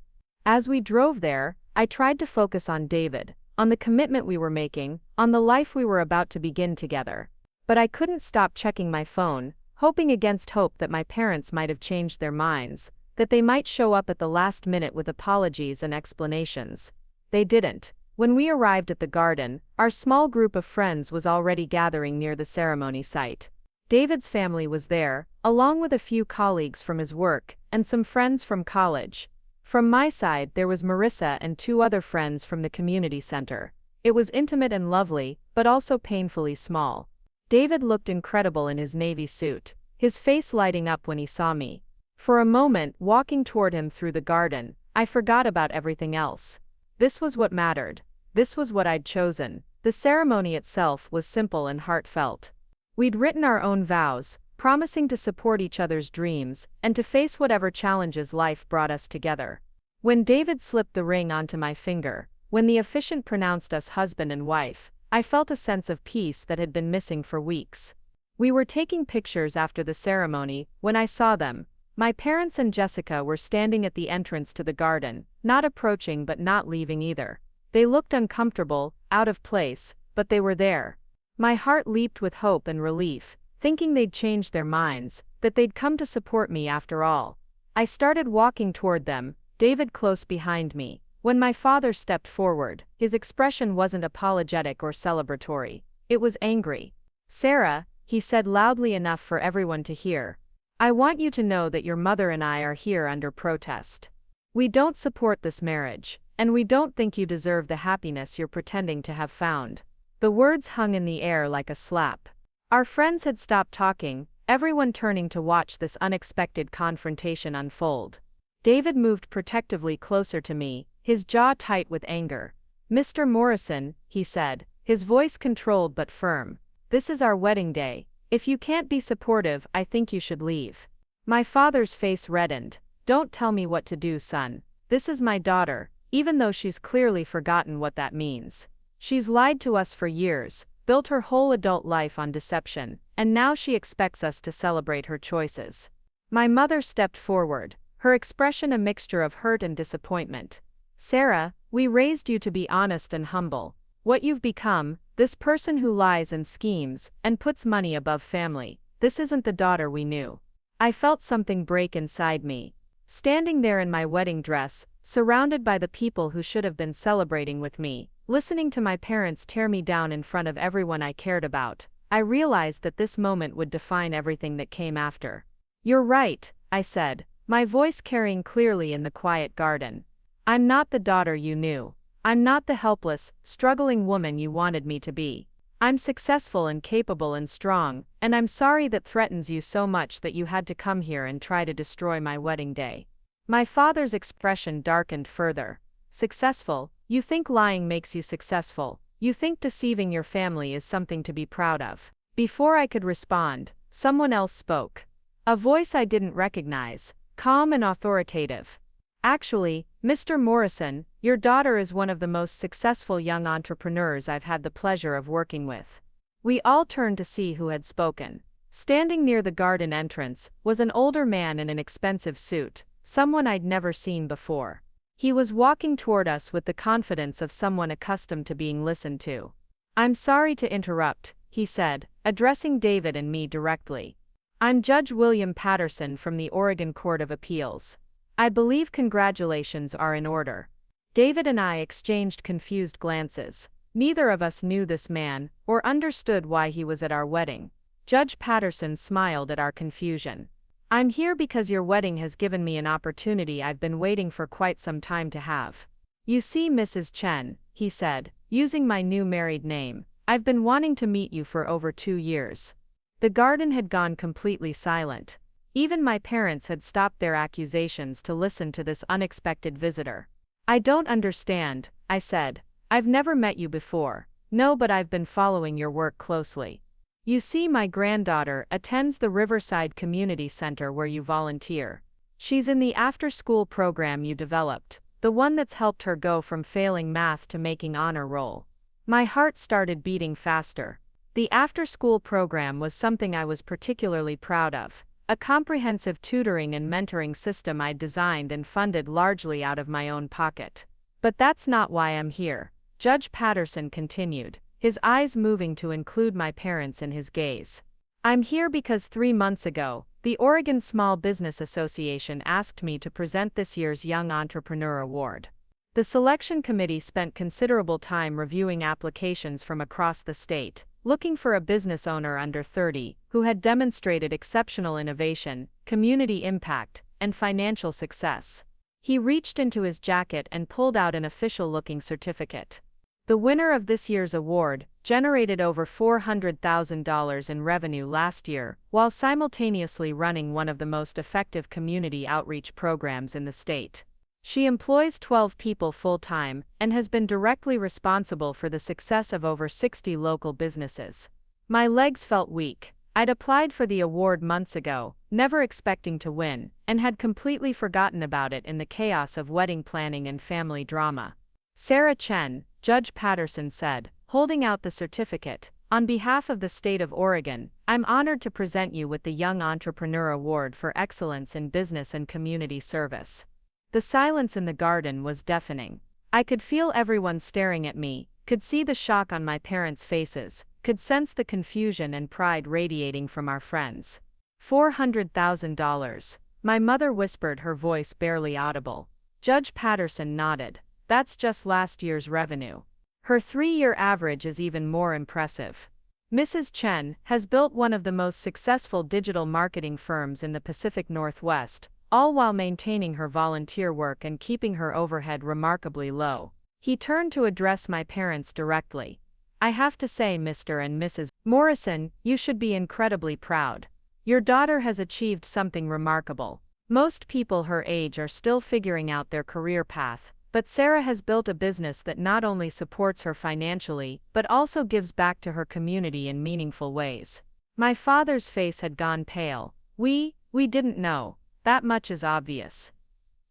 As we drove there, I tried to focus on David, on the commitment we were making, on the life we were about to begin together. But I couldn't stop checking my phone, hoping against hope that my parents might have changed their minds, that they might show up at the last minute with apologies and explanations. They didn't. When we arrived at the garden, our small group of friends was already gathering near the ceremony site. David's family was there, along with a few colleagues from his work, and some friends from college. From my side there was Marissa and 2 other friends from the community center. It was intimate and lovely, but also painfully small. David looked incredible in his navy suit, his face lighting up when he saw me. For a moment, walking toward him through the garden, I forgot about everything else. This was what mattered. This was what I'd chosen. The ceremony itself was simple and heartfelt. We'd written our own vows, promising to support each other's dreams, and to face whatever challenges life brought us together. When David slipped the ring onto my finger, when the officiant pronounced us husband and wife, I felt a sense of peace that had been missing for weeks. We were taking pictures after the ceremony when I saw them. My parents and Jessica were standing at the entrance to the garden, not approaching but not leaving either. They looked uncomfortable, out of place, but they were there. My heart leaped with hope and relief, thinking they'd changed their minds, that they'd come to support me after all. I started walking toward them, David close behind me. When my father stepped forward, his expression wasn't apologetic or celebratory. It was angry. "Sarah," he said loudly enough for everyone to hear, "I want you to know that your mother and I are here under protest. We don't support this marriage, and we don't think you deserve the happiness you're pretending to have found." The words hung in the air like a slap. Our friends had stopped talking, everyone turning to watch this unexpected confrontation unfold. David moved protectively closer to me, his jaw tight with anger. "Mr. Morrison," he said, his voice controlled but firm, "this is our wedding day. If you can't be supportive, I think you should leave." My father's face reddened. "Don't tell me what to do, son. This is my daughter, even though she's clearly forgotten what that means. She's lied to us for years, built her whole adult life on deception, and now she expects us to celebrate her choices." My mother stepped forward, her expression a mixture of hurt and disappointment. "Sarah, we raised you to be honest and humble. What you've become, this person who lies and schemes, and puts money above family, this isn't the daughter we knew." I felt something break inside me. Standing there in my wedding dress, surrounded by the people who should have been celebrating with me, listening to my parents tear me down in front of everyone I cared about, I realized that this moment would define everything that came after. "You're right," I said, my voice carrying clearly in the quiet garden. "I'm not the daughter you knew. I'm not the helpless, struggling woman you wanted me to be. I'm successful and capable and strong, and I'm sorry that threatens you so much that you had to come here and try to destroy my wedding day." My father's expression darkened further. "Successful? You think lying makes you successful? You think deceiving your family is something to be proud of?" Before I could respond, someone else spoke. A voice I didn't recognize, calm and authoritative. "Actually, Mr. Morrison, your daughter is one of the most successful young entrepreneurs I've had the pleasure of working with." We all turned to see who had spoken. Standing near the garden entrance was an older man in an expensive suit, someone I'd never seen before. He was walking toward us with the confidence of someone accustomed to being listened to. "I'm sorry to interrupt," he said, addressing David and me directly. "I'm Judge William Patterson from the Oregon Court of Appeals. I believe congratulations are in order." David and I exchanged confused glances. Neither of us knew this man, or understood why he was at our wedding. Judge Patterson smiled at our confusion. "I'm here because your wedding has given me an opportunity I've been waiting for quite some time to have. You see, Mrs. Chen," he said, using my new married name, "I've been wanting to meet you for over 2 years." The garden had gone completely silent. Even my parents had stopped their accusations to listen to this unexpected visitor. "I don't understand," I said. "I've never met you before." "No, but I've been following your work closely. You see, my granddaughter attends the Riverside Community Center where you volunteer. She's in the after-school program you developed, the one that's helped her go from failing math to making honor roll." My heart started beating faster. The after-school program was something I was particularly proud of, a comprehensive tutoring and mentoring system I'd designed and funded largely out of my own pocket. "But that's not why I'm here," Judge Patterson continued, his eyes moving to include my parents in his gaze. "I'm here because 3 months ago, the Oregon Small Business Association asked me to present this year's Young Entrepreneur Award. The selection committee spent considerable time reviewing applications from across the state, looking for a business owner under 30 who had demonstrated exceptional innovation, community impact, and financial success." He reached into his jacket and pulled out an official-looking certificate. "The winner of this year's award generated over $400,000 in revenue last year while simultaneously running one of the most effective community outreach programs in the state. She employs 12 people full-time and has been directly responsible for the success of over 60 local businesses." My legs felt weak. I'd applied for the award months ago, never expecting to win, and had completely forgotten about it in the chaos of wedding planning and family drama. "Sarah Chen," Judge Patterson said, holding out the certificate, "on behalf of the state of Oregon, I'm honored to present you with the Young Entrepreneur Award for Excellence in Business and Community Service." The silence in the garden was deafening. I could feel everyone staring at me, could see the shock on my parents' faces, could sense the confusion and pride radiating from our friends. $400,000. My mother whispered, her voice barely audible. Judge Patterson nodded. "That's just last year's revenue. Her 3-year average is even more impressive. Mrs. Chen has built one of the most successful digital marketing firms in the Pacific Northwest, all while maintaining her volunteer work and keeping her overhead remarkably low." He turned to address my parents directly. "I have to say, Mr. and Mrs. Morrison, you should be incredibly proud. Your daughter has achieved something remarkable. Most people her age are still figuring out their career path, but Sarah has built a business that not only supports her financially, but also gives back to her community in meaningful ways." My father's face had gone pale. We didn't know. That much is obvious,"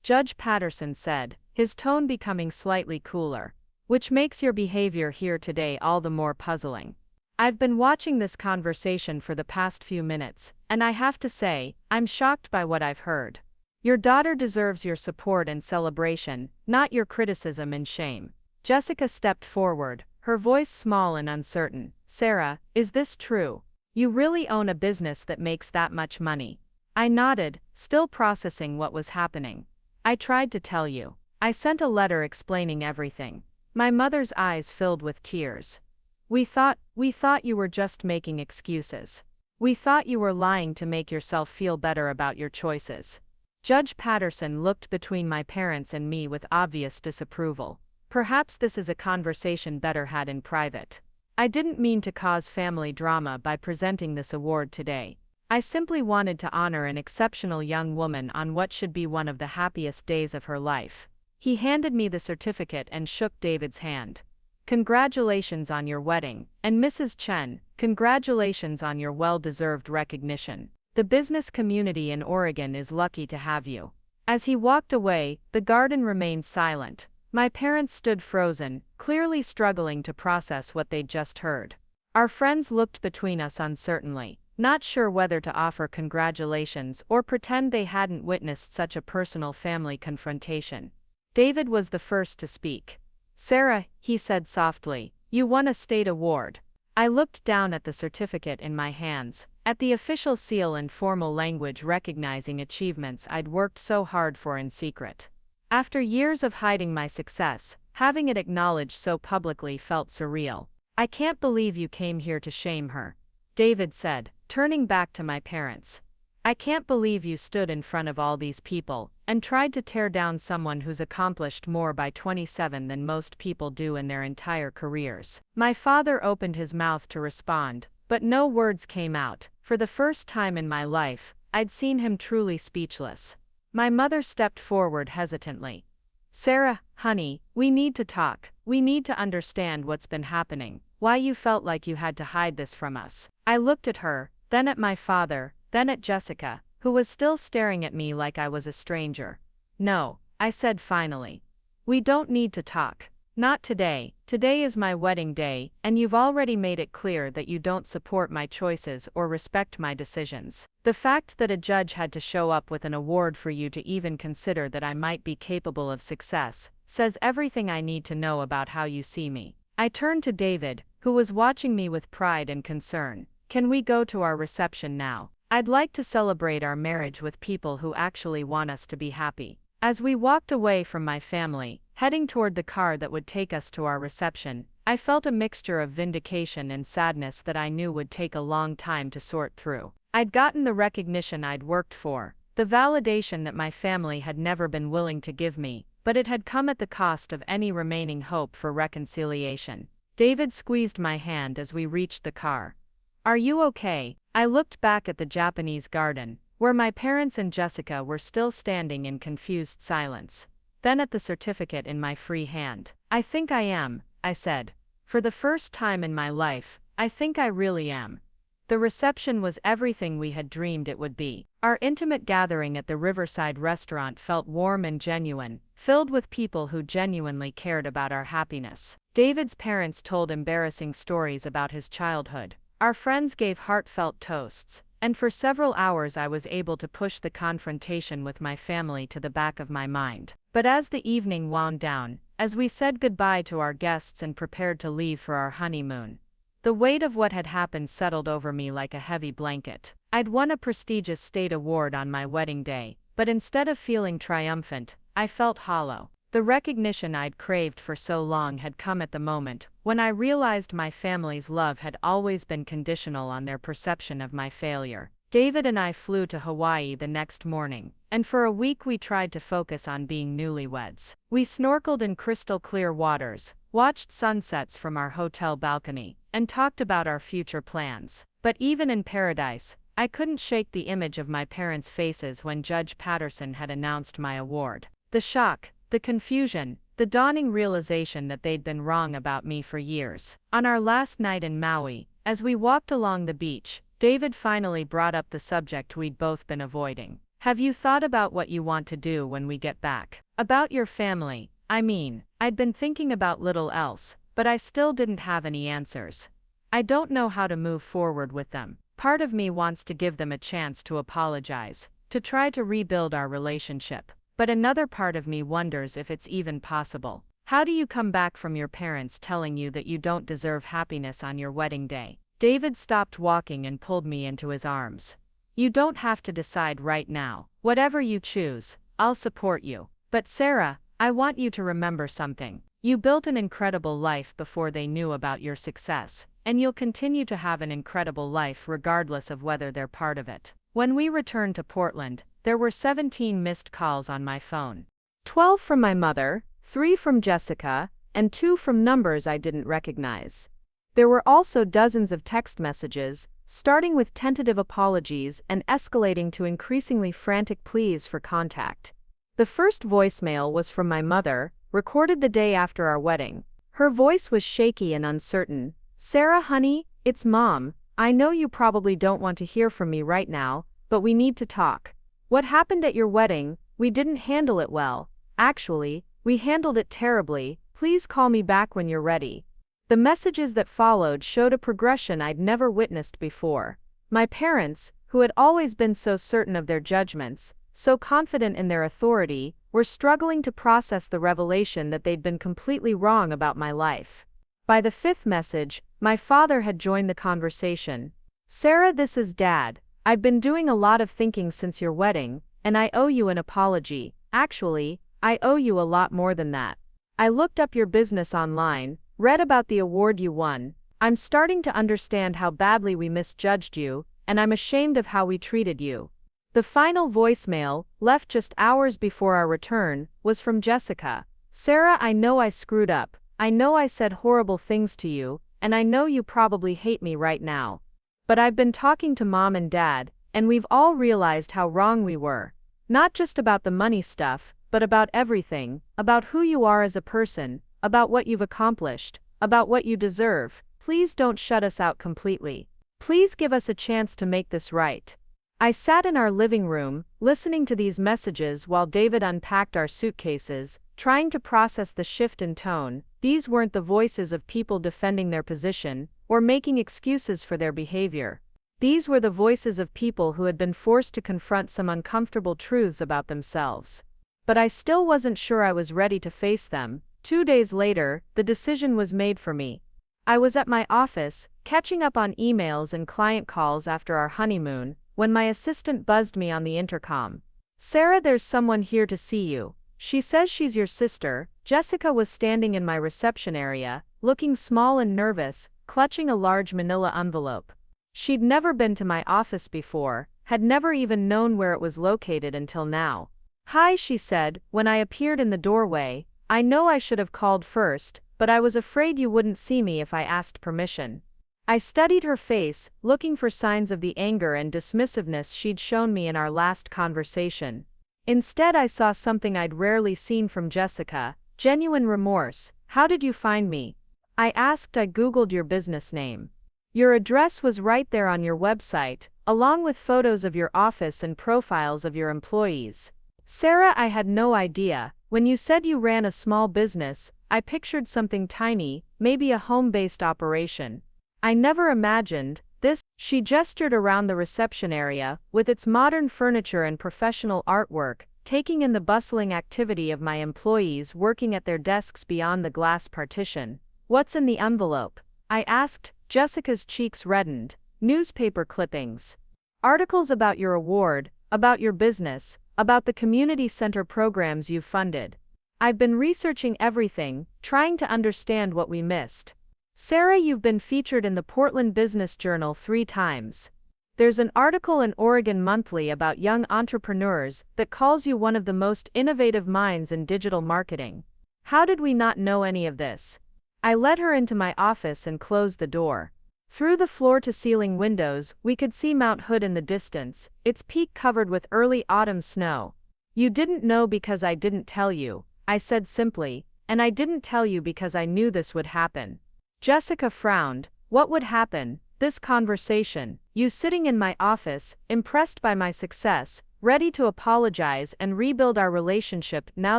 Judge Patterson said, his tone becoming slightly cooler. "Which makes your behavior here today all the more puzzling. I've been watching this conversation for the past few minutes, and I have to say, I'm shocked by what I've heard. Your daughter deserves your support and celebration, not your criticism and shame." Jessica stepped forward, her voice small and uncertain. "Sarah, is this true? You really own a business that makes that much money?" I nodded, still processing what was happening. "I tried to tell you. I sent a letter explaining everything." My mother's eyes filled with tears. We thought you were just making excuses. We thought you were lying to make yourself feel better about your choices." Judge Patterson looked between my parents and me with obvious disapproval. "Perhaps this is a conversation better had in private. I didn't mean to cause family drama by presenting this award today. I simply wanted to honor an exceptional young woman on what should be one of the happiest days of her life." He handed me the certificate and shook David's hand. "Congratulations on your wedding, and Mrs. Chen, congratulations on your well-deserved recognition. The business community in Oregon is lucky to have you." As he walked away, the garden remained silent. My parents stood frozen, clearly struggling to process what they'd just heard. Our friends looked between us uncertainly, not sure whether to offer congratulations or pretend they hadn't witnessed such a personal family confrontation. David was the first to speak. "Sarah," he said softly, "you won a state award." I looked down at the certificate in my hands, at the official seal and formal language recognizing achievements I'd worked so hard for in secret. After years of hiding my success, having it acknowledged so publicly felt surreal. "I can't believe you came here to shame her," David said, turning back to my parents. "I can't believe you stood in front of all these people and tried to tear down someone who's accomplished more by 27 than most people do in their entire careers." My father opened his mouth to respond, but no words came out. For the first time in my life, I'd seen him truly speechless. My mother stepped forward hesitantly. Sarah, honey, we need to talk. We need to understand what's been happening, why you felt like you had to hide this from us. I looked at her, then at my father, then at Jessica, who was still staring at me like I was a stranger. No, I said finally. We don't need to talk. Not today. Today is my wedding day, and you've already made it clear that you don't support my choices or respect my decisions. The fact that a judge had to show up with an award for you to even consider that I might be capable of success says everything I need to know about how you see me. I turned to David, who was watching me with pride and concern. Can we go to our reception now? I'd like to celebrate our marriage with people who actually want us to be happy. As we walked away from my family, heading toward the car that would take us to our reception, I felt a mixture of vindication and sadness that I knew would take a long time to sort through. I'd gotten the recognition I'd worked for, the validation that my family had never been willing to give me, but it had come at the cost of any remaining hope for reconciliation. David squeezed my hand as we reached the car. Are you okay? I looked back at the Japanese garden, where my parents and Jessica were still standing in confused silence. Then at the certificate in my free hand. I think I am, I said. For the first time in my life, I think I really am. The reception was everything we had dreamed it would be. Our intimate gathering at the Riverside restaurant felt warm and genuine, filled with people who genuinely cared about our happiness. David's parents told embarrassing stories about his childhood. Our friends gave heartfelt toasts, and for several hours I was able to push the confrontation with my family to the back of my mind. But as the evening wound down, as we said goodbye to our guests and prepared to leave for our honeymoon, the weight of what had happened settled over me like a heavy blanket. I'd won a prestigious state award on my wedding day, but instead of feeling triumphant, I felt hollow. The recognition I'd craved for so long had come at the moment when I realized my family's love had always been conditional on their perception of my failure. David and I flew to Hawaii the next morning, and for a week we tried to focus on being newlyweds. We snorkeled in crystal clear waters, watched sunsets from our hotel balcony, and talked about our future plans. But even in paradise, I couldn't shake the image of my parents' faces when Judge Patterson had announced my award. The shock, the confusion, the dawning realization that they'd been wrong about me for years. On our last night in Maui, as we walked along the beach, David finally brought up the subject we'd both been avoiding. Have you thought about what you want to do when we get back? About your family, I mean. I'd been thinking about little else, but I still didn't have any answers. I don't know how to move forward with them. Part of me wants to give them a chance to apologize, to try to rebuild our relationship. But another part of me wonders if it's even possible. How do you come back from your parents telling you that you don't deserve happiness on your wedding day? David stopped walking and pulled me into his arms. You don't have to decide right now. Whatever you choose, I'll support you. But Sarah, I want you to remember something. You built an incredible life before they knew about your success, and you'll continue to have an incredible life regardless of whether they're part of it. When we returned to Portland, there were 17 missed calls on my phone. 12 from my mother, 3 from Jessica, and 2 from numbers I didn't recognize. There were also dozens of text messages, starting with tentative apologies and escalating to increasingly frantic pleas for contact. The first voicemail was from my mother, recorded the day after our wedding. Her voice was shaky and uncertain. Sarah, honey, it's Mom. I know you probably don't want to hear from me right now, but we need to talk. What happened at your wedding? We didn't handle it well. Actually, we handled it terribly. Please call me back when you're ready. The messages that followed showed a progression I'd never witnessed before. My parents, who had always been so certain of their judgments, so confident in their authority, were struggling to process the revelation that they'd been completely wrong about my life. By the 5th message, my father had joined the conversation. Sarah, this is Dad. I've been doing a lot of thinking since your wedding, and I owe you an apology. Actually, I owe you a lot more than that. I looked up your business online, read about the award you won. I'm starting to understand how badly we misjudged you, and I'm ashamed of how we treated you. The final voicemail, left just hours before our return, was from Jessica. Sarah, I know I screwed up. I know I said horrible things to you, and I know you probably hate me right now. But I've been talking to Mom and Dad, And we've all realized how wrong we were. Not just about the money stuff, but about everything, about who you are as a person, about what you've accomplished, about what you deserve. Please don't shut us out completely. Please give us a chance to make this right. I sat in our living room, listening to these messages while David unpacked our suitcases, trying to process the shift in tone. These weren't the voices of people defending their position, or making excuses for their behavior. These were the voices of people who had been forced to confront some uncomfortable truths about themselves. But I still wasn't sure I was ready to face them. 2 days later, the decision was made for me. I was at my office, catching up on emails and client calls after our honeymoon, when my assistant buzzed me on the intercom. "Sarah, there's someone here to see you. She says she's your sister." Jessica was standing in my reception area, looking small and nervous, clutching a large manila envelope. She'd never been to my office before, had never even known where it was located until now. "Hi," she said, when I appeared in the doorway. "I know I should have called first, but I was afraid you wouldn't see me if I asked permission." I studied her face, looking for signs of the anger and dismissiveness she'd shown me in our last conversation. Instead, I saw something I'd rarely seen from Jessica: genuine remorse. "How did you find me?" I asked. "I Googled your business name. Your address was right there on your website, along with photos of your office and profiles of your employees." "Sarah, I had no idea. When you said you ran a small business, I pictured something tiny, maybe a home-based operation. I never imagined this." She gestured around the reception area, with its modern furniture and professional artwork, taking in the bustling activity of my employees working at their desks beyond the glass partition. "What's in the envelope?" I asked. Jessica's cheeks reddened. "Newspaper clippings. Articles about your award, about your business, about the community center programs you've funded. I've been researching everything, trying to understand what we missed. Sarah, you've been featured in the Portland Business Journal 3 times. There's an article in Oregon Monthly about young entrepreneurs that calls you one of the most innovative minds in digital marketing. How did we not know any of this?" I led her into my office and closed the door. Through the floor-to-ceiling windows, we could see Mount Hood in the distance, its peak covered with early autumn snow. "You didn't know because I didn't tell you," I said simply, "and I didn't tell you because I knew this would happen." Jessica frowned. "What would happen?" "This conversation. You sitting in my office, impressed by my success, ready to apologize and rebuild our relationship now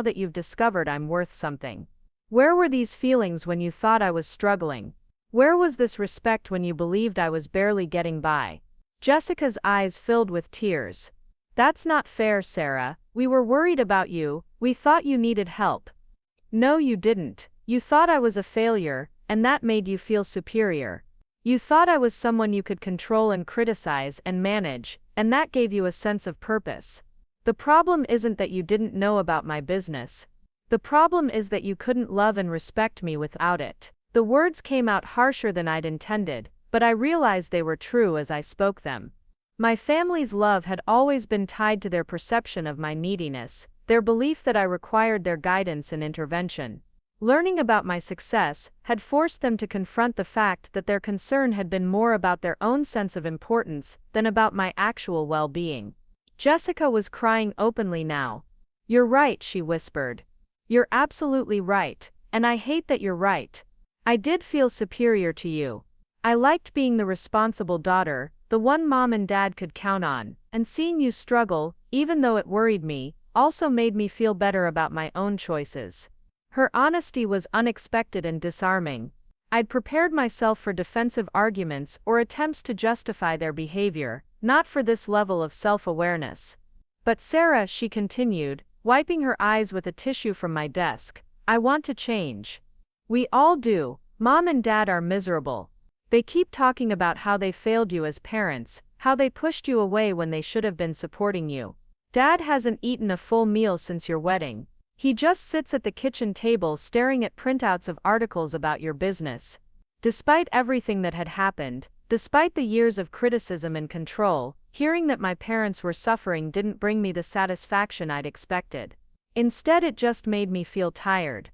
that you've discovered I'm worth something. Where were these feelings when you thought I was struggling? Where was this respect when you believed I was barely getting by?" Jessica's eyes filled with tears. "That's not fair, Sarah. We were worried about you. We thought you needed help." "No, you didn't. You thought I was a failure, and that made you feel superior. You thought I was someone you could control and criticize and manage, and that gave you a sense of purpose. The problem isn't that you didn't know about my business. The problem is that you couldn't love and respect me without it." The words came out harsher than I'd intended, but I realized they were true as I spoke them. My family's love had always been tied to their perception of my neediness, their belief that I required their guidance and intervention. Learning about my success had forced them to confront the fact that their concern had been more about their own sense of importance than about my actual well-being. Jessica was crying openly now. "You're right," she whispered. "You're absolutely right, and I hate that you're right. I did feel superior to you. I liked being the responsible daughter, the one mom and dad could count on, and seeing you struggle, even though it worried me, also made me feel better about my own choices." Her honesty was unexpected and disarming. I'd prepared myself for defensive arguments or attempts to justify their behavior, not for this level of self-awareness. "But Sarah," she continued, wiping her eyes with a tissue from my desk, "I want to change. We all do. Mom and Dad are miserable. They keep talking about how they failed you as parents, how they pushed you away when they should have been supporting you. Dad hasn't eaten a full meal since your wedding. He just sits at the kitchen table staring at printouts of articles about your business." Despite everything that had happened, despite the years of criticism and control, hearing that my parents were suffering didn't bring me the satisfaction I'd expected. Instead, it just made me feel tired.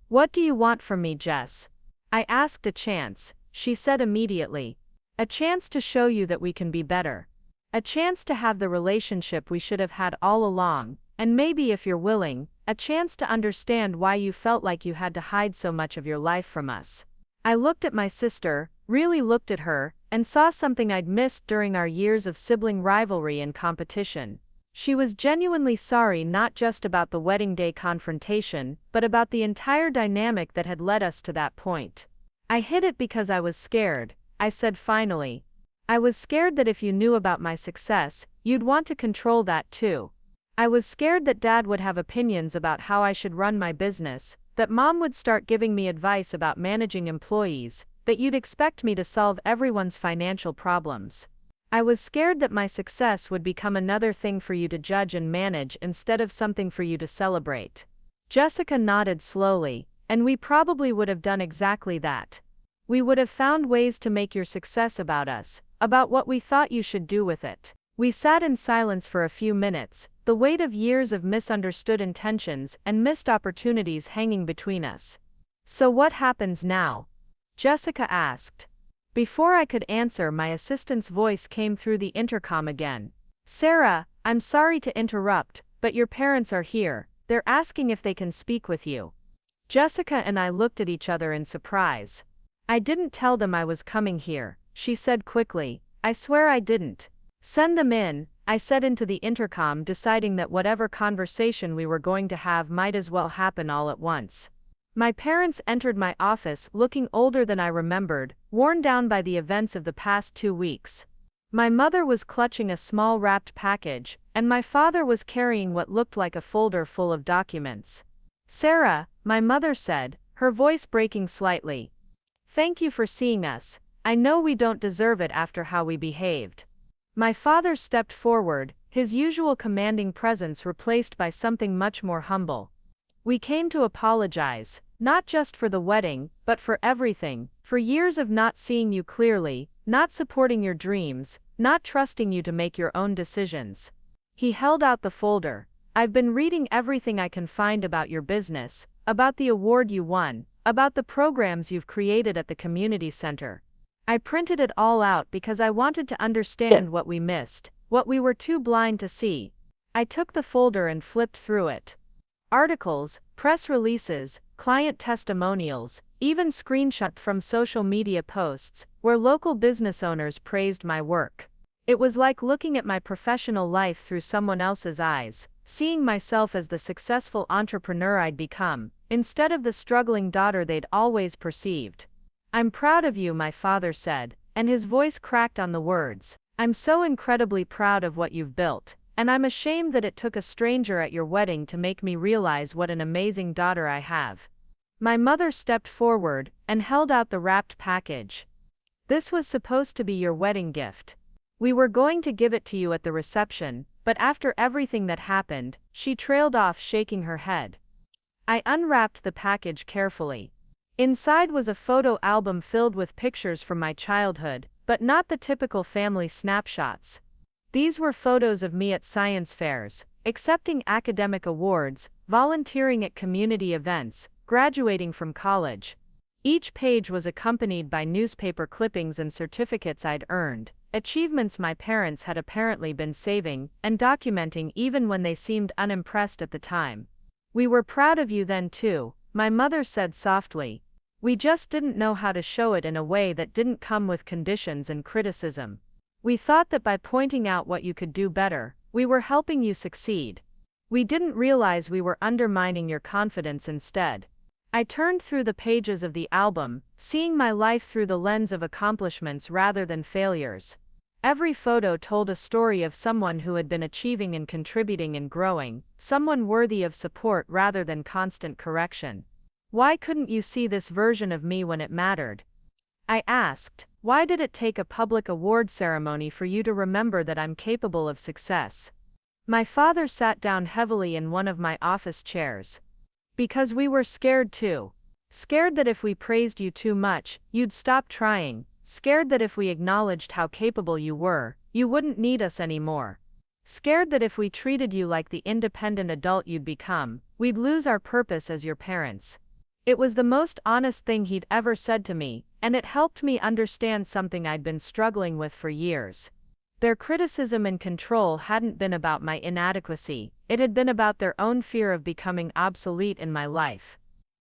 "What do you want from me, Jess?" I asked. "A chance," she said immediately. "A chance to show you that we can be better. A chance to have the relationship we should have had all along, and maybe if you're willing, a chance to understand why you felt like you had to hide so much of your life from us. I looked at my sister, really looked at her, and saw something I'd missed during our years of sibling rivalry and competition. She was genuinely sorry not just about the wedding day confrontation, but about the entire dynamic that had led us to that point. I hid it because I was scared, I said finally. I was scared that if you knew about my success, you'd want to control that too. I was scared that Dad would have opinions about how I should run my business, that Mom would start giving me advice about managing employees, that you'd expect me to solve everyone's financial problems. I was scared that my success would become another thing for you to judge and manage instead of something for you to celebrate. Jessica nodded slowly, and we probably would have done exactly that. We would have found ways to make your success about us, about what we thought you should do with it. We sat in silence for a few minutes, the weight of years of misunderstood intentions and missed opportunities hanging between us. So what happens now? Jessica asked. Before I could answer, my assistant's voice came through the intercom again. Sarah, I'm sorry to interrupt, but your parents are here. They're asking if they can speak with you. Jessica and I looked at each other in surprise. I didn't tell them I was coming here, she said quickly. I swear I didn't. Send them in, I said into the intercom, deciding that whatever conversation we were going to have might as well happen all at once. My parents entered my office looking older than I remembered, worn down by the events of the past 2 weeks. My mother was clutching a small wrapped package, and my father was carrying what looked like a folder full of documents. Sarah, my mother said, her voice breaking slightly. Thank you for seeing us. I know we don't deserve it after how we behaved. My father stepped forward, his usual commanding presence replaced by something much more humble. We came to apologize, not just for the wedding, but for everything, for years of not seeing you clearly, not supporting your dreams, not trusting you to make your own decisions. He held out the folder. I've been reading everything I can find about your business, about the award you won, about the programs you've created at the community center. I printed it all out because I wanted to understand what we missed, what we were too blind to see. I took the folder and flipped through it. Articles, press releases, client testimonials, even screenshots from social media posts, where local business owners praised my work. It was like looking at my professional life through someone else's eyes, seeing myself as the successful entrepreneur I'd become, instead of the struggling daughter they'd always perceived. I'm proud of you, my father said, and his voice cracked on the words. I'm so incredibly proud of what you've built. And I'm ashamed that it took a stranger at your wedding to make me realize what an amazing daughter I have. My mother stepped forward and held out the wrapped package. This was supposed to be your wedding gift. We were going to give it to you at the reception, but after everything that happened, she trailed off, shaking her head. I unwrapped the package carefully. Inside was a photo album filled with pictures from my childhood, but not the typical family snapshots. These were photos of me at science fairs, accepting academic awards, volunteering at community events, graduating from college. Each page was accompanied by newspaper clippings and certificates I'd earned, achievements my parents had apparently been saving and documenting even when they seemed unimpressed at the time. We were proud of you then too, my mother said softly. We just didn't know how to show it in a way that didn't come with conditions and criticism. We thought that by pointing out what you could do better, we were helping you succeed. We didn't realize we were undermining your confidence instead. I turned through the pages of the album, seeing my life through the lens of accomplishments rather than failures. Every photo told a story of someone who had been achieving and contributing and growing, someone worthy of support rather than constant correction. Why couldn't you see this version of me when it mattered? I asked. Why did it take a public award ceremony for you to remember that I'm capable of success? My father sat down heavily in one of my office chairs. Because we were scared too. Scared that if we praised you too much, you'd stop trying. Scared that if we acknowledged how capable you were, you wouldn't need us anymore. Scared that if we treated you like the independent adult you'd become, we'd lose our purpose as your parents. It was the most honest thing he'd ever said to me, and it helped me understand something I'd been struggling with for years. Their criticism and control hadn't been about my inadequacy, it had been about their own fear of becoming obsolete in my life.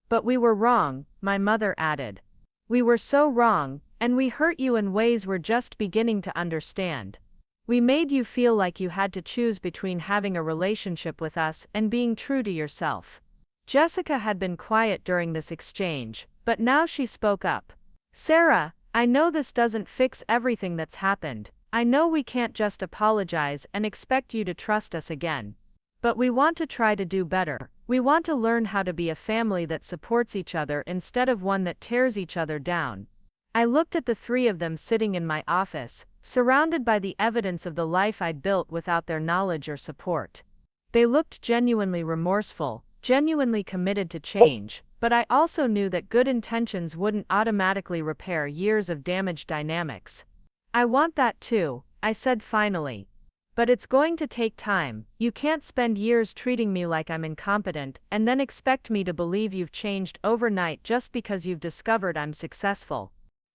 But we were wrong, my mother added. We were so wrong, and we hurt you in ways we're just beginning to understand. We made you feel like you had to choose between having a relationship with us and being true to yourself. Jessica had been quiet during this exchange, but now she spoke up. Sarah, I know this doesn't fix everything that's happened. I know we can't just apologize and expect you to trust us again. But we want to try to do better. We want to learn how to be a family that supports each other instead of one that tears each other down. I looked at the three of them sitting in my office, surrounded by the evidence of the life I'd built without their knowledge or support. They looked genuinely remorseful, genuinely committed to change, but I also knew that good intentions wouldn't automatically repair years of damaged dynamics. I want that too, I said finally. But it's going to take time. You can't spend years treating me like I'm incompetent and then expect me to believe you've changed overnight just because you've discovered I'm successful.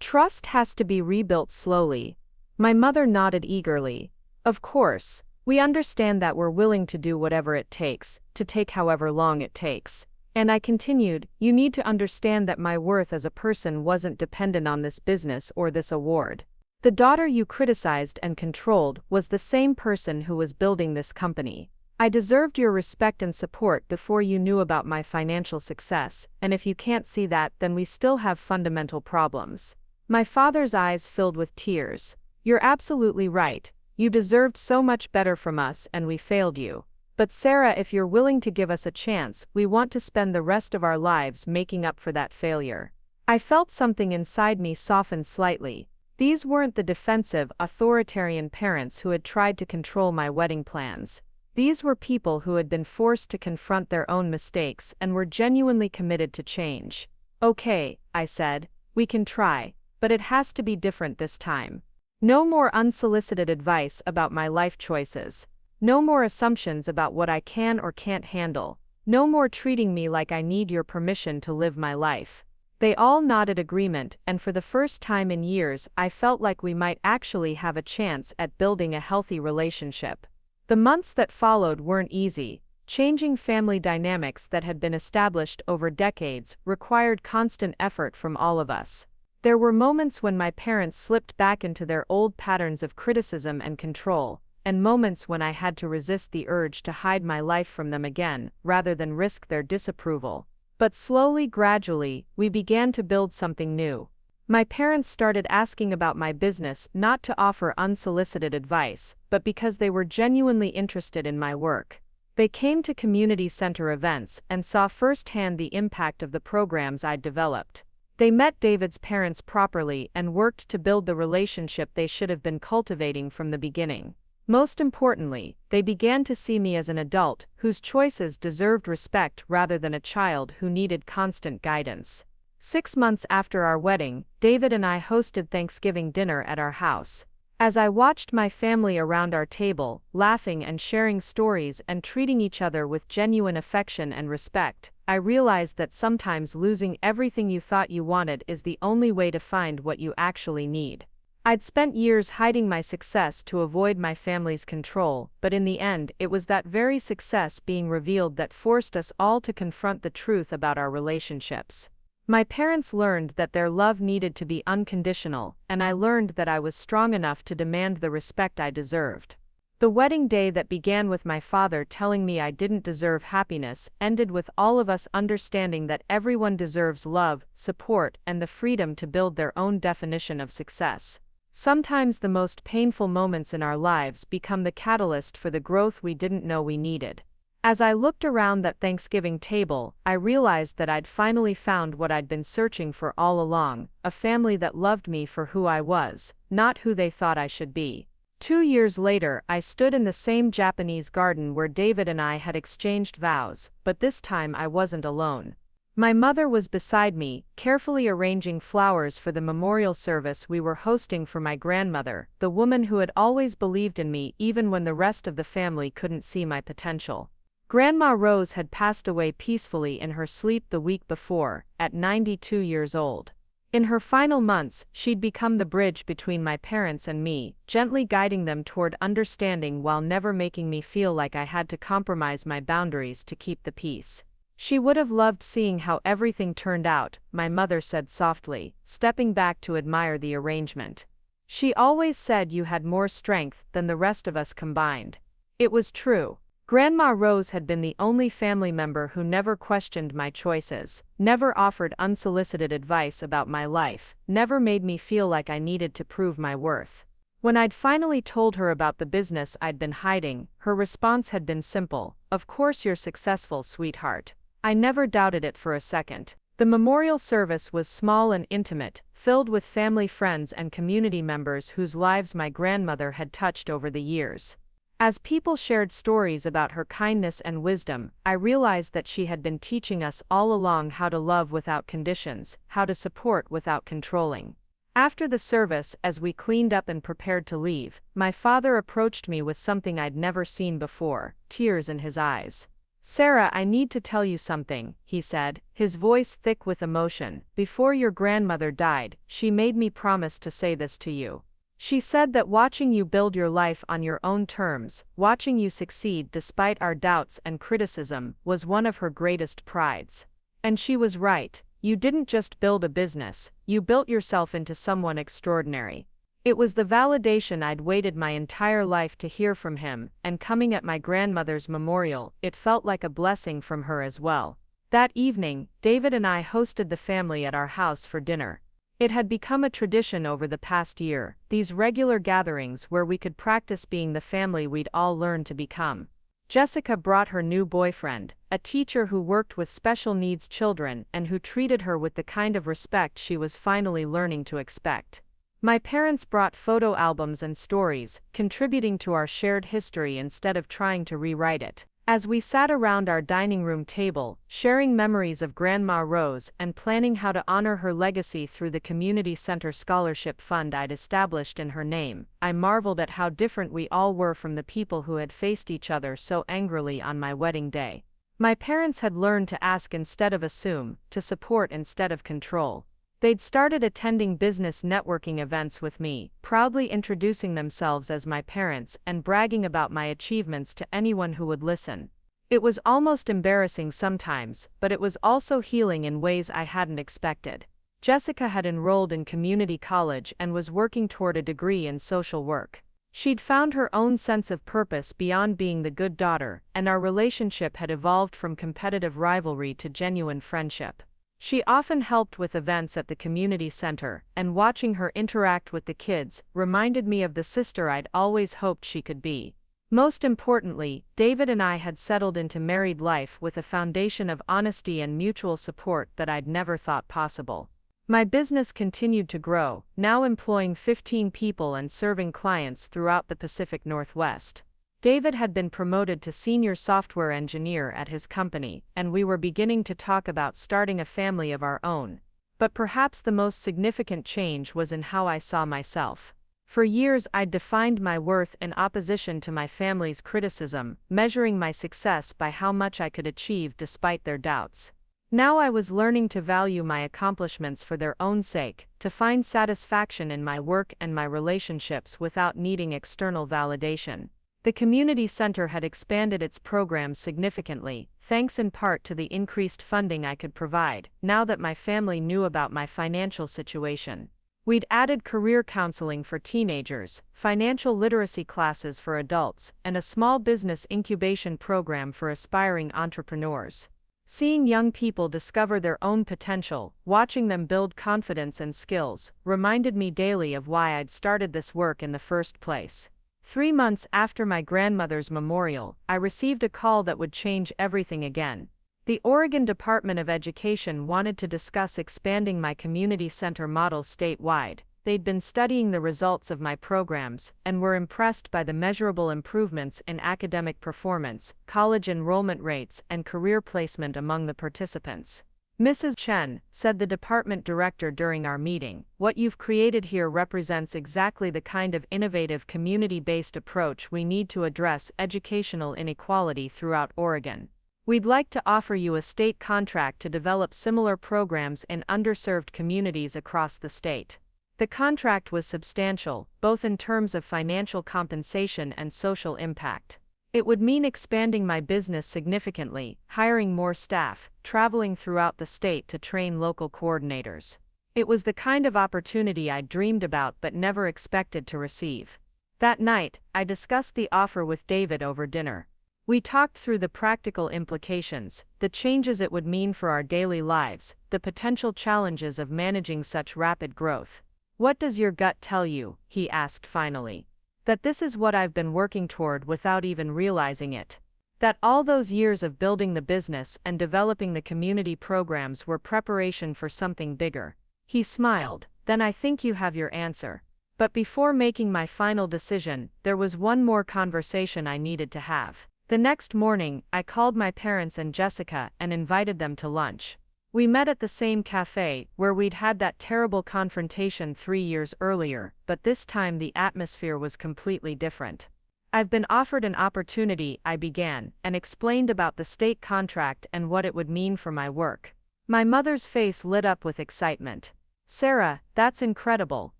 Trust has to be rebuilt slowly. My mother nodded eagerly. Of course, we understand that we're willing to do whatever it takes, to take however long it takes. And I continued, you need to understand that my worth as a person wasn't dependent on this business or this award. The daughter you criticized and controlled was the same person who was building this company. I deserved your respect and support before you knew about my financial success, and if you can't see that, then we still have fundamental problems. My father's eyes filled with tears. You're absolutely right. You deserved so much better from us and we failed you. But Sarah, if you're willing to give us a chance, we want to spend the rest of our lives making up for that failure. I felt something inside me soften slightly. These weren't the defensive, authoritarian parents who had tried to control my wedding plans. These were people who had been forced to confront their own mistakes and were genuinely committed to change. Okay, I said, we can try, but it has to be different this time. No more unsolicited advice about my life choices. No more assumptions about what I can or can't handle. No more treating me like I need your permission to live my life. They all nodded agreement, and for the first time in years, I felt like we might actually have a chance at building a healthy relationship. The months that followed weren't easy. Changing family dynamics that had been established over decades required constant effort from all of us. There were moments when my parents slipped back into their old patterns of criticism and control, and moments when I had to resist the urge to hide my life from them again, rather than risk their disapproval. But slowly, gradually, we began to build something new. My parents started asking about my business not to offer unsolicited advice, but because they were genuinely interested in my work. They came to community center events and saw firsthand the impact of the programs I'd developed. They met David's parents properly and worked to build the relationship they should have been cultivating from the beginning. Most importantly, they began to see me as an adult whose choices deserved respect rather than a child who needed constant guidance. 6 months after our wedding, David and I hosted Thanksgiving dinner at our house. As I watched my family around our table, laughing and sharing stories and treating each other with genuine affection and respect, I realized that sometimes losing everything you thought you wanted is the only way to find what you actually need. I'd spent years hiding my success to avoid my family's control, but in the end, it was that very success being revealed that forced us all to confront the truth about our relationships. My parents learned that their love needed to be unconditional, and I learned that I was strong enough to demand the respect I deserved. The wedding day that began with my father telling me I didn't deserve happiness ended with all of us understanding that everyone deserves love, support, and the freedom to build their own definition of success. Sometimes the most painful moments in our lives become the catalyst for the growth we didn't know we needed. As I looked around that Thanksgiving table, I realized that I'd finally found what I'd been searching for all along, a family that loved me for who I was, not who they thought I should be. 2 years later, I stood in the same Japanese garden where David and I had exchanged vows, but this time I wasn't alone. My mother was beside me, carefully arranging flowers for the memorial service we were hosting for my grandmother, the woman who had always believed in me even when the rest of the family couldn't see my potential. Grandma Rose had passed away peacefully in her sleep the week before, at 92 years old. In her final months, she'd become the bridge between my parents and me, gently guiding them toward understanding while never making me feel like I had to compromise my boundaries to keep the peace. She would have loved seeing how everything turned out, my mother said softly, stepping back to admire the arrangement. She always said you had more strength than the rest of us combined. It was true. Grandma Rose had been the only family member who never questioned my choices, never offered unsolicited advice about my life, never made me feel like I needed to prove my worth. When I'd finally told her about the business I'd been hiding, her response had been simple: "Of course you're successful, sweetheart." I never doubted it for a second. The memorial service was small and intimate, filled with family friends and community members whose lives my grandmother had touched over the years. As people shared stories about her kindness and wisdom, I realized that she had been teaching us all along how to love without conditions, how to support without controlling. After the service, as we cleaned up and prepared to leave, my father approached me with something I'd never seen before, tears in his eyes. "Sarah, I need to tell you something," he said, his voice thick with emotion. "Before your grandmother died, she made me promise to say this to you. She said that watching you build your life on your own terms, watching you succeed despite our doubts and criticism, was one of her greatest prides. And she was right. You didn't just build a business, you built yourself into someone extraordinary." It was the validation I'd waited my entire life to hear from him, and coming at my grandmother's memorial, it felt like a blessing from her as well. That evening, David and I hosted the family at our house for dinner. It had become a tradition over the past year, these regular gatherings where we could practice being the family we'd all learned to become. Jessica brought her new boyfriend, a teacher who worked with special needs children and who treated her with the kind of respect she was finally learning to expect. My parents brought photo albums and stories, contributing to our shared history instead of trying to rewrite it. As we sat around our dining room table, sharing memories of Grandma Rose and planning how to honor her legacy through the community center scholarship fund I'd established in her name, I marveled at how different we all were from the people who had faced each other so angrily on my wedding day. My parents had learned to ask instead of assume, to support instead of control. They'd started attending business networking events with me, proudly introducing themselves as my parents and bragging about my achievements to anyone who would listen. It was almost embarrassing sometimes, but it was also healing in ways I hadn't expected. Jessica had enrolled in community college and was working toward a degree in social work. She'd found her own sense of purpose beyond being the good daughter, and our relationship had evolved from competitive rivalry to genuine friendship. She often helped with events at the community center, and watching her interact with the kids reminded me of the sister I'd always hoped she could be. Most importantly, David and I had settled into married life with a foundation of honesty and mutual support that I'd never thought possible. My business continued to grow, now employing 15 people and serving clients throughout the Pacific Northwest. David had been promoted to senior software engineer at his company, and we were beginning to talk about starting a family of our own. But perhaps the most significant change was in how I saw myself. For years I'd defined my worth in opposition to my family's criticism, measuring my success by how much I could achieve despite their doubts. Now I was learning to value my accomplishments for their own sake, to find satisfaction in my work and my relationships without needing external validation. The community center had expanded its programs significantly, thanks in part to the increased funding I could provide, now that my family knew about my financial situation. We'd added career counseling for teenagers, financial literacy classes for adults, and a small business incubation program for aspiring entrepreneurs. Seeing young people discover their own potential, watching them build confidence and skills, reminded me daily of why I'd started this work in the first place. 3 months after my grandmother's memorial, I received a call that would change everything again. The Oregon Department of Education wanted to discuss expanding my community center model statewide. They'd been studying the results of my programs and were impressed by the measurable improvements in academic performance, college enrollment rates, and career placement among the participants. "Mrs. Chen," said the department director during our meeting, "what you've created here represents exactly the kind of innovative community-based approach we need to address educational inequality throughout Oregon. We'd like to offer you a state contract to develop similar programs in underserved communities across the state. The contract was substantial, both in terms of financial compensation and social impact. It would mean expanding my business significantly, hiring more staff, traveling throughout the state to train local coordinators. It was the kind of opportunity I dreamed about but never expected to receive. That night, I discussed the offer with David over dinner. We talked through the practical implications, the changes it would mean for our daily lives, the potential challenges of managing such rapid growth. "What does your gut tell you?" he asked finally. "That this is what I've been working toward without even realizing it. That all those years of building the business and developing the community programs were preparation for something bigger." He smiled. "Then I think you have your answer." But before making my final decision, there was one more conversation I needed to have. The next morning, I called my parents and Jessica and invited them to lunch. We met at the same cafe where we'd had that terrible confrontation 3 years earlier, but this time the atmosphere was completely different. "I've been offered an opportunity," I began, and explained about the state contract and what it would mean for my work. My mother's face lit up with excitement. "Sarah, that's incredible.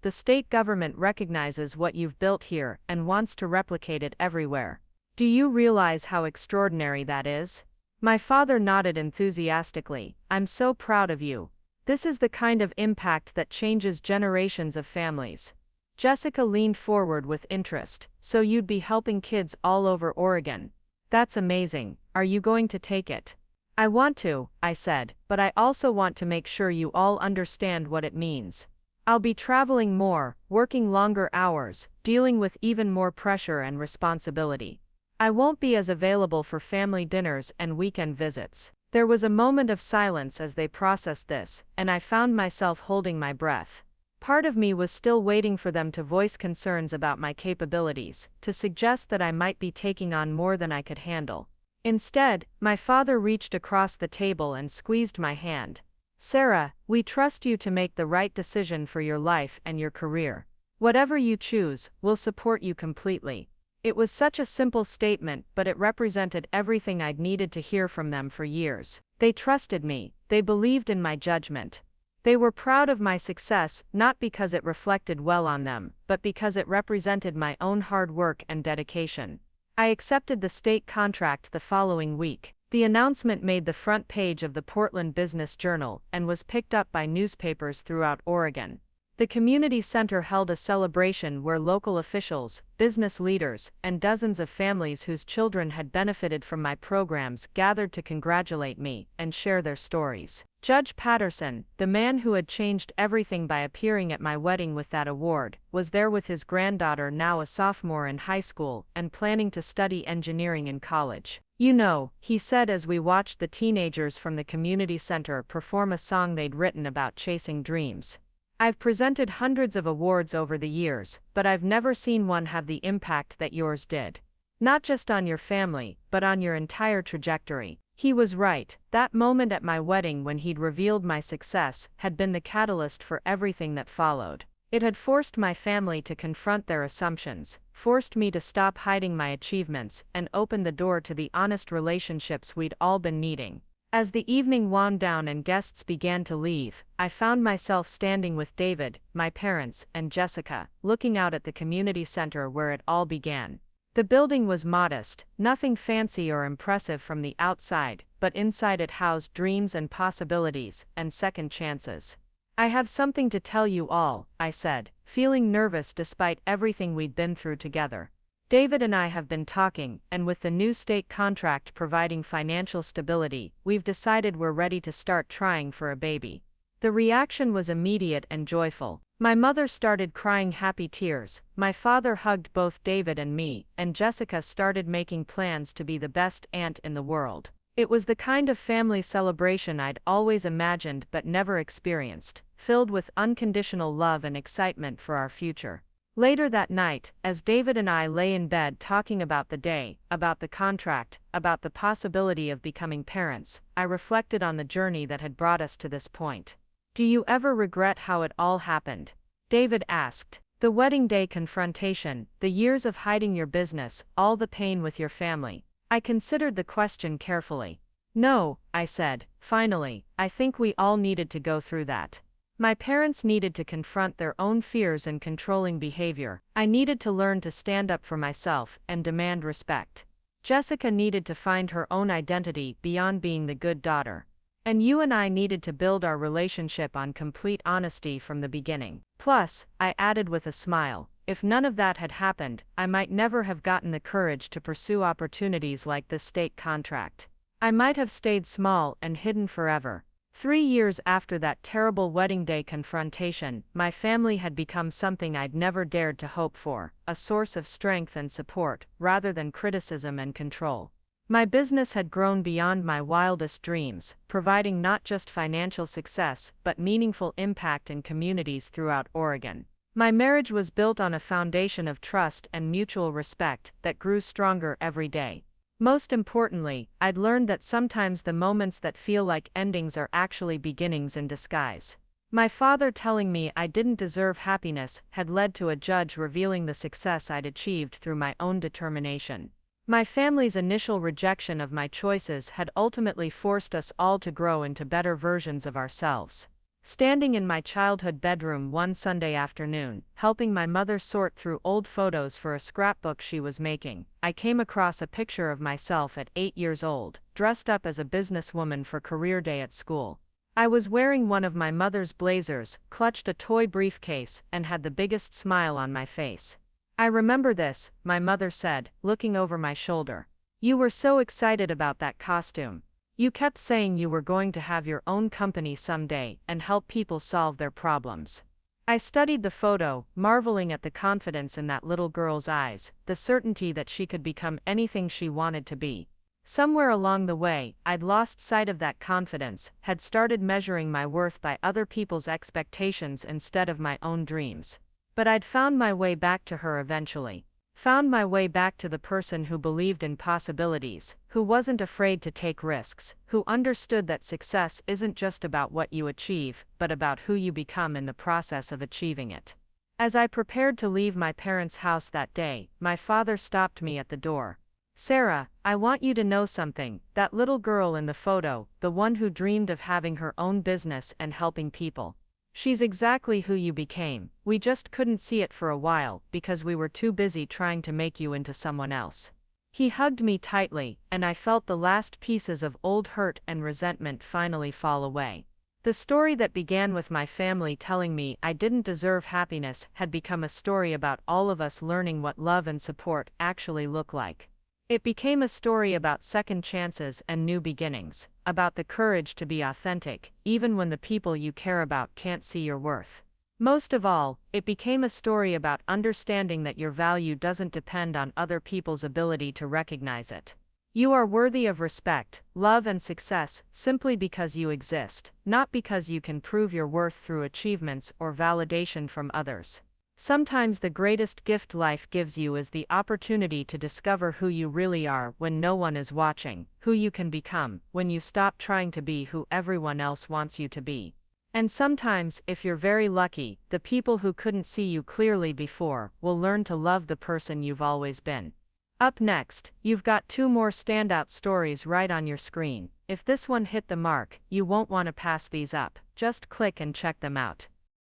The state government recognizes what you've built here and wants to replicate it everywhere. Do you realize how extraordinary that is?" My father nodded enthusiastically. "I'm so proud of you. This is the kind of impact that changes generations of families." Jessica leaned forward with interest. "So you'd be helping kids all over Oregon? That's amazing. Are you going to take it?" "I want to," I said, "but I also want to make sure you all understand what it means. I'll be traveling more, working longer hours, dealing with even more pressure and responsibility. I won't be as available for family dinners and weekend visits." There was a moment of silence as they processed this, and I found myself holding my breath. Part of me was still waiting for them to voice concerns about my capabilities, to suggest that I might be taking on more than I could handle. Instead, my father reached across the table and squeezed my hand. "Sarah, we trust you to make the right decision for your life and your career. Whatever you choose, we'll support you completely." It was such a simple statement, but it represented everything I'd needed to hear from them for years. They trusted me, they believed in my judgment. They were proud of my success, not because it reflected well on them, but because it represented my own hard work and dedication. I accepted the state contract the following week. The announcement made the front page of the Portland Business Journal and was picked up by newspapers throughout Oregon. The community center held a celebration where local officials, business leaders, and dozens of families whose children had benefited from my programs gathered to congratulate me and share their stories. Judge Patterson, the man who had changed everything by appearing at my wedding with that award, was there with his granddaughter, now a sophomore in high school and planning to study engineering in college. "You know," he said as we watched the teenagers from the community center perform a song they'd written about chasing dreams. "I've presented hundreds of awards over the years, but I've never seen one have the impact that yours did. Not just on your family, but on your entire trajectory." He was right. That moment at my wedding when he'd revealed my success had been the catalyst for everything that followed. It had forced my family to confront their assumptions, forced me to stop hiding my achievements, and opened the door to the honest relationships we'd all been needing. As the evening wound down and guests began to leave, I found myself standing with David, my parents, and Jessica, looking out at the community center where it all began. The building was modest, nothing fancy or impressive from the outside, but inside it housed dreams and possibilities, and second chances. "I have something to tell you all," I said, feeling nervous despite everything we'd been through together. "David and I have been talking, and with the new state contract providing financial stability, we've decided we're ready to start trying for a baby." The reaction was immediate and joyful. My mother started crying happy tears, my father hugged both David and me, and Jessica started making plans to be the best aunt in the world. It was the kind of family celebration I'd always imagined but never experienced, filled with unconditional love and excitement for our future. Later that night, as David and I lay in bed talking about the day, about the contract, about the possibility of becoming parents, I reflected on the journey that had brought us to this point. "Do you ever regret how it all happened?" David asked. "The wedding day confrontation, the years of hiding your business, all the pain with your family." I considered the question carefully. No, I said, finally, I think we all needed to go through that. My parents needed to confront their own fears and controlling behavior. I needed to learn to stand up for myself and demand respect. Jessica needed to find her own identity beyond being the good daughter. And you and I needed to build our relationship on complete honesty from the beginning. Plus, I added with a smile, if none of that had happened, I might never have gotten the courage to pursue opportunities like this state contract. I might have stayed small and hidden forever. 3 years after that terrible wedding day confrontation, my family had become something I'd never dared to hope for, a source of strength and support, rather than criticism and control. My business had grown beyond my wildest dreams, providing not just financial success, but meaningful impact in communities throughout Oregon. My marriage was built on a foundation of trust and mutual respect that grew stronger every day. Most importantly, I'd learned that sometimes the moments that feel like endings are actually beginnings in disguise. My father telling me I didn't deserve happiness had led to a judge revealing the success I'd achieved through my own determination. My family's initial rejection of my choices had ultimately forced us all to grow into better versions of ourselves. Standing in my childhood bedroom one Sunday afternoon, helping my mother sort through old photos for a scrapbook she was making, I came across a picture of myself at 8 years old, dressed up as a businesswoman for career day at school. I was wearing one of my mother's blazers, clutched a toy briefcase, and had the biggest smile on my face. I remember this, my mother said, looking over my shoulder. You were so excited about that costume. You kept saying you were going to have your own company someday and help people solve their problems. I studied the photo, marveling at the confidence in that little girl's eyes, the certainty that she could become anything she wanted to be. Somewhere along the way, I'd lost sight of that confidence, had started measuring my worth by other people's expectations instead of my own dreams. But I'd found my way back to her eventually. Found my way back to the person who believed in possibilities, who wasn't afraid to take risks, who understood that success isn't just about what you achieve, but about who you become in the process of achieving it. As I prepared to leave my parents' house that day, my father stopped me at the door. Sarah, I want you to know something. That little girl in the photo, the one who dreamed of having her own business and helping people. She's exactly who you became. We just couldn't see it for a while, because we were too busy trying to make you into someone else. He hugged me tightly, and I felt the last pieces of old hurt and resentment finally fall away. The story that began with my family telling me I didn't deserve happiness had become a story about all of us learning what love and support actually look like. It became a story about second chances and new beginnings, about the courage to be authentic, even when the people you care about can't see your worth. Most of all, it became a story about understanding that your value doesn't depend on other people's ability to recognize it. You are worthy of respect, love, and success simply because you exist, not because you can prove your worth through achievements or validation from others. Sometimes the greatest gift life gives you is the opportunity to discover who you really are when no one is watching, who you can become when you stop trying to be who everyone else wants you to be. And sometimes, if you're very lucky, the people who couldn't see you clearly before will learn to love the person you've always been. Up next, you've got 2 more standout stories right on your screen. If this one hit the mark, you won't want to pass these up. Just click and check them out.